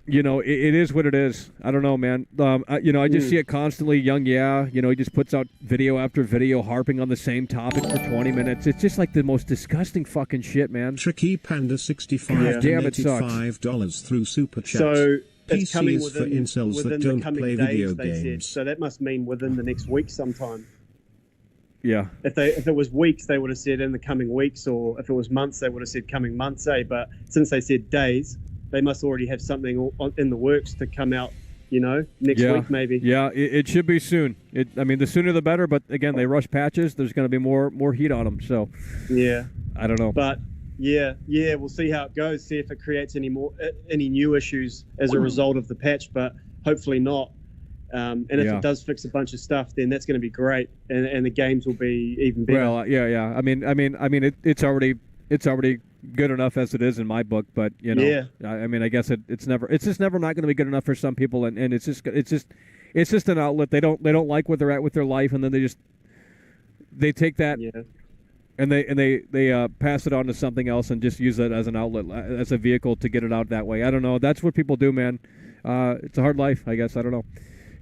it is what it is. I don't know, man. I just see it constantly. He just puts out video after video harping on the same topic for 20 minutes. It's just like the most disgusting fucking shit, man. Tricky Panda 65 donated $5 through Super Chat. So it's PC coming is for incels that don't play video games. So that must mean within the next week sometime. Yeah. If it was weeks, they would have said in the coming weeks, or if it was months, they would have said coming months. But since they said days, they must already have something in the works to come out, next week maybe. Yeah, it should be soon. I mean, the sooner the better. But again, they rush patches. There's going to be more heat on them. So yeah, I don't know. But yeah, we'll see how it goes. See if it creates any new issues as a result of the patch. But hopefully not. And if it does fix a bunch of stuff, then that's going to be great, and the games will be even better. Well, yeah. I mean, it's already good enough as it is in my book, but I mean, I guess it's just never not going to be good enough for some people, and it's just an outlet. They don't like where they're at with their life, and then they take that and they pass it on to something else and just use it as an outlet, as a vehicle to get it out that way. I don't know. That's what people do, man. It's a hard life, I guess. I don't know.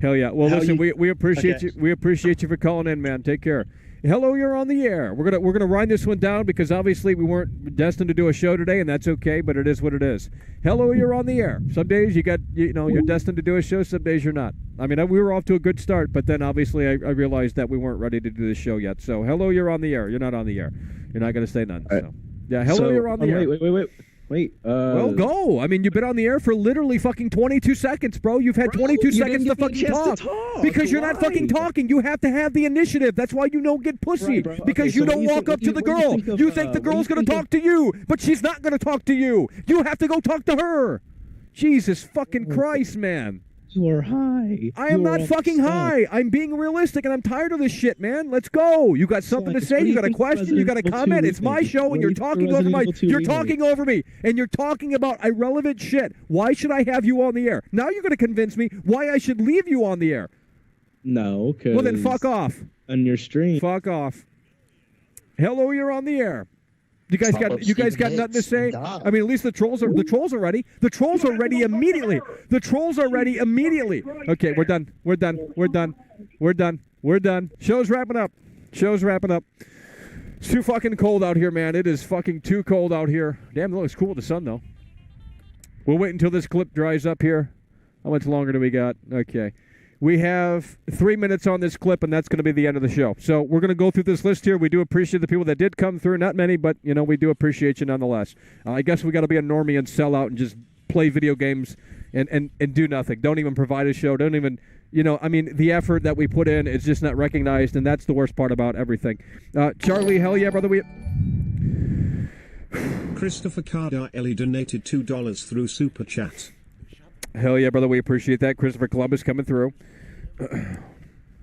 Hell yeah. Well, listen, we appreciate you. We appreciate you for calling in, man. Take care. Hello, you're on the air. We're gonna wind this one down because obviously we weren't destined to do a show today, and that's okay. But it is what it is. Hello, you're on the air. Some days you're destined to do a show. Some days you're not. I mean, we were off to a good start, but then obviously I realized that we weren't ready to do the show yet. So hello, you're on the air. You're not on the air. You're not gonna say none. So yeah, hello, you're on the air. Wait. Well, go. I mean, you've been on the air for literally fucking 22 seconds, bro. You've had 22 seconds to fucking talk. Because you're not fucking talking. You have to have the initiative. That's why you don't get pussy. Because you don't walk up to the girl. You think the girl's going to talk to you, but she's not going to talk to you. You have to go talk to her. Jesus fucking Christ, man. You are high. I am not fucking high. I'm being realistic, and I'm tired of this shit, man. Let's go. You got something to say? You got a question? You got a comment? It's my show, and you're talking over You're talking over me, and you're talking about irrelevant shit. Why should I have you on the air? Now you're going to convince me why I should leave you on the air. No, because... Well, then fuck off. On your stream. Fuck off. Hello, you're on the air. You guys got nothing to say? I mean, at least the trolls are ready. The trolls are ready immediately. The trolls are ready immediately. Okay, we're done. Show's wrapping up. It's too fucking cold out here, man. It is fucking too cold out here. Damn, it looks cool with the sun, though. We'll wait until this clip dries up here. How much longer do we got? Okay. We have 3 minutes on this clip, and that's going to be the end of the show. So we're going to go through this list here. We do appreciate the people that did come through. Not many, but, we do appreciate you nonetheless. I guess we got to be a normie and sell out and just play video games and do nothing. Don't even provide a show. Don't even, the effort that we put in is just not recognized, and that's the worst part about everything. Charlie, hell yeah, brother. Christopher Cardarelli donated $2 through Super Chat. Hell yeah, brother. We appreciate that. Christopher Columbus coming through.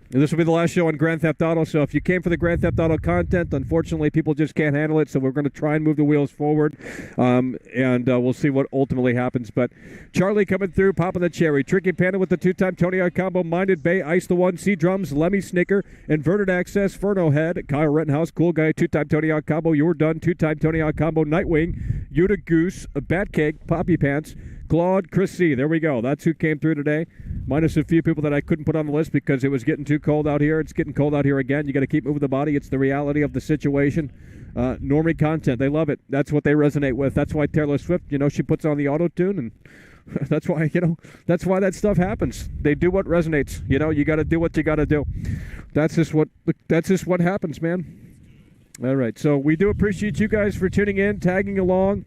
This will be the last show on Grand Theft Auto, so if you came for the Grand Theft Auto content, unfortunately, people just can't handle it, so we're going to try and move the wheels forward, and we'll see what ultimately happens. But Charlie coming through, popping the cherry. Tricky Panda with the 2-time Tony Hawk combo. Minded Bay, Ice the One, C-Drums, Lemmy Snicker, Inverted Access, Furno Head, Kyle Rittenhouse, Cool Guy, 2-time Tony Hawk combo. You're done, 2-time Tony Hawk combo. Nightwing, Yuta Goose, Bat Cake, Poppy Pants, Claude, Chris C. There we go. That's who came through today. Minus a few people that I couldn't put on the list because it was getting too cold out here. It's getting cold out here again. You got to keep moving the body. It's the reality of the situation. Normie content. They love it. That's what they resonate with. That's why Taylor Swift, she puts on the auto-tune, and that's why, that's why that stuff happens. They do what resonates. You got to do what you got to do. That's just what happens, man. All right. So we do appreciate you guys for tuning in, tagging along,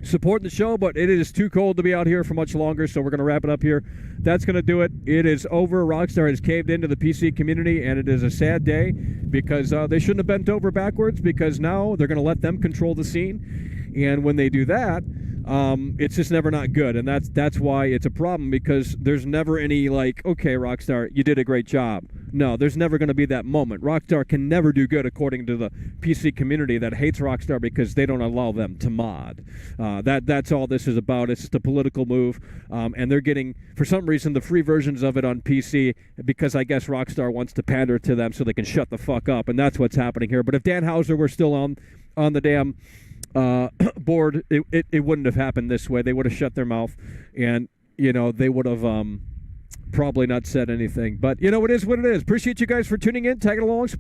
supporting the show, but it is too cold to be out here for much longer, so we're going to wrap it up here. That's going to do it. It is over. Rockstar has caved into the PC community, and it is a sad day because they shouldn't have bent over backwards, because now they're going to let them control the scene, and when they do that, it's just never not good, and that's why it's a problem, because there's never any okay, Rockstar, you did a great job. No, there's never going to be that moment. Rockstar can never do good according to the PC community that hates Rockstar because they don't allow them to mod. That's all this is about. It's just a political move, and they're getting, for some reason, the free versions of it on PC because I guess Rockstar wants to pander to them so they can shut the fuck up, and that's what's happening here. But if Dan Houser were still on the damn board, it wouldn't have happened this way. They would have shut their mouth, and they would have probably not said anything. But it is what it is. Appreciate you guys for tuning in, tagging along.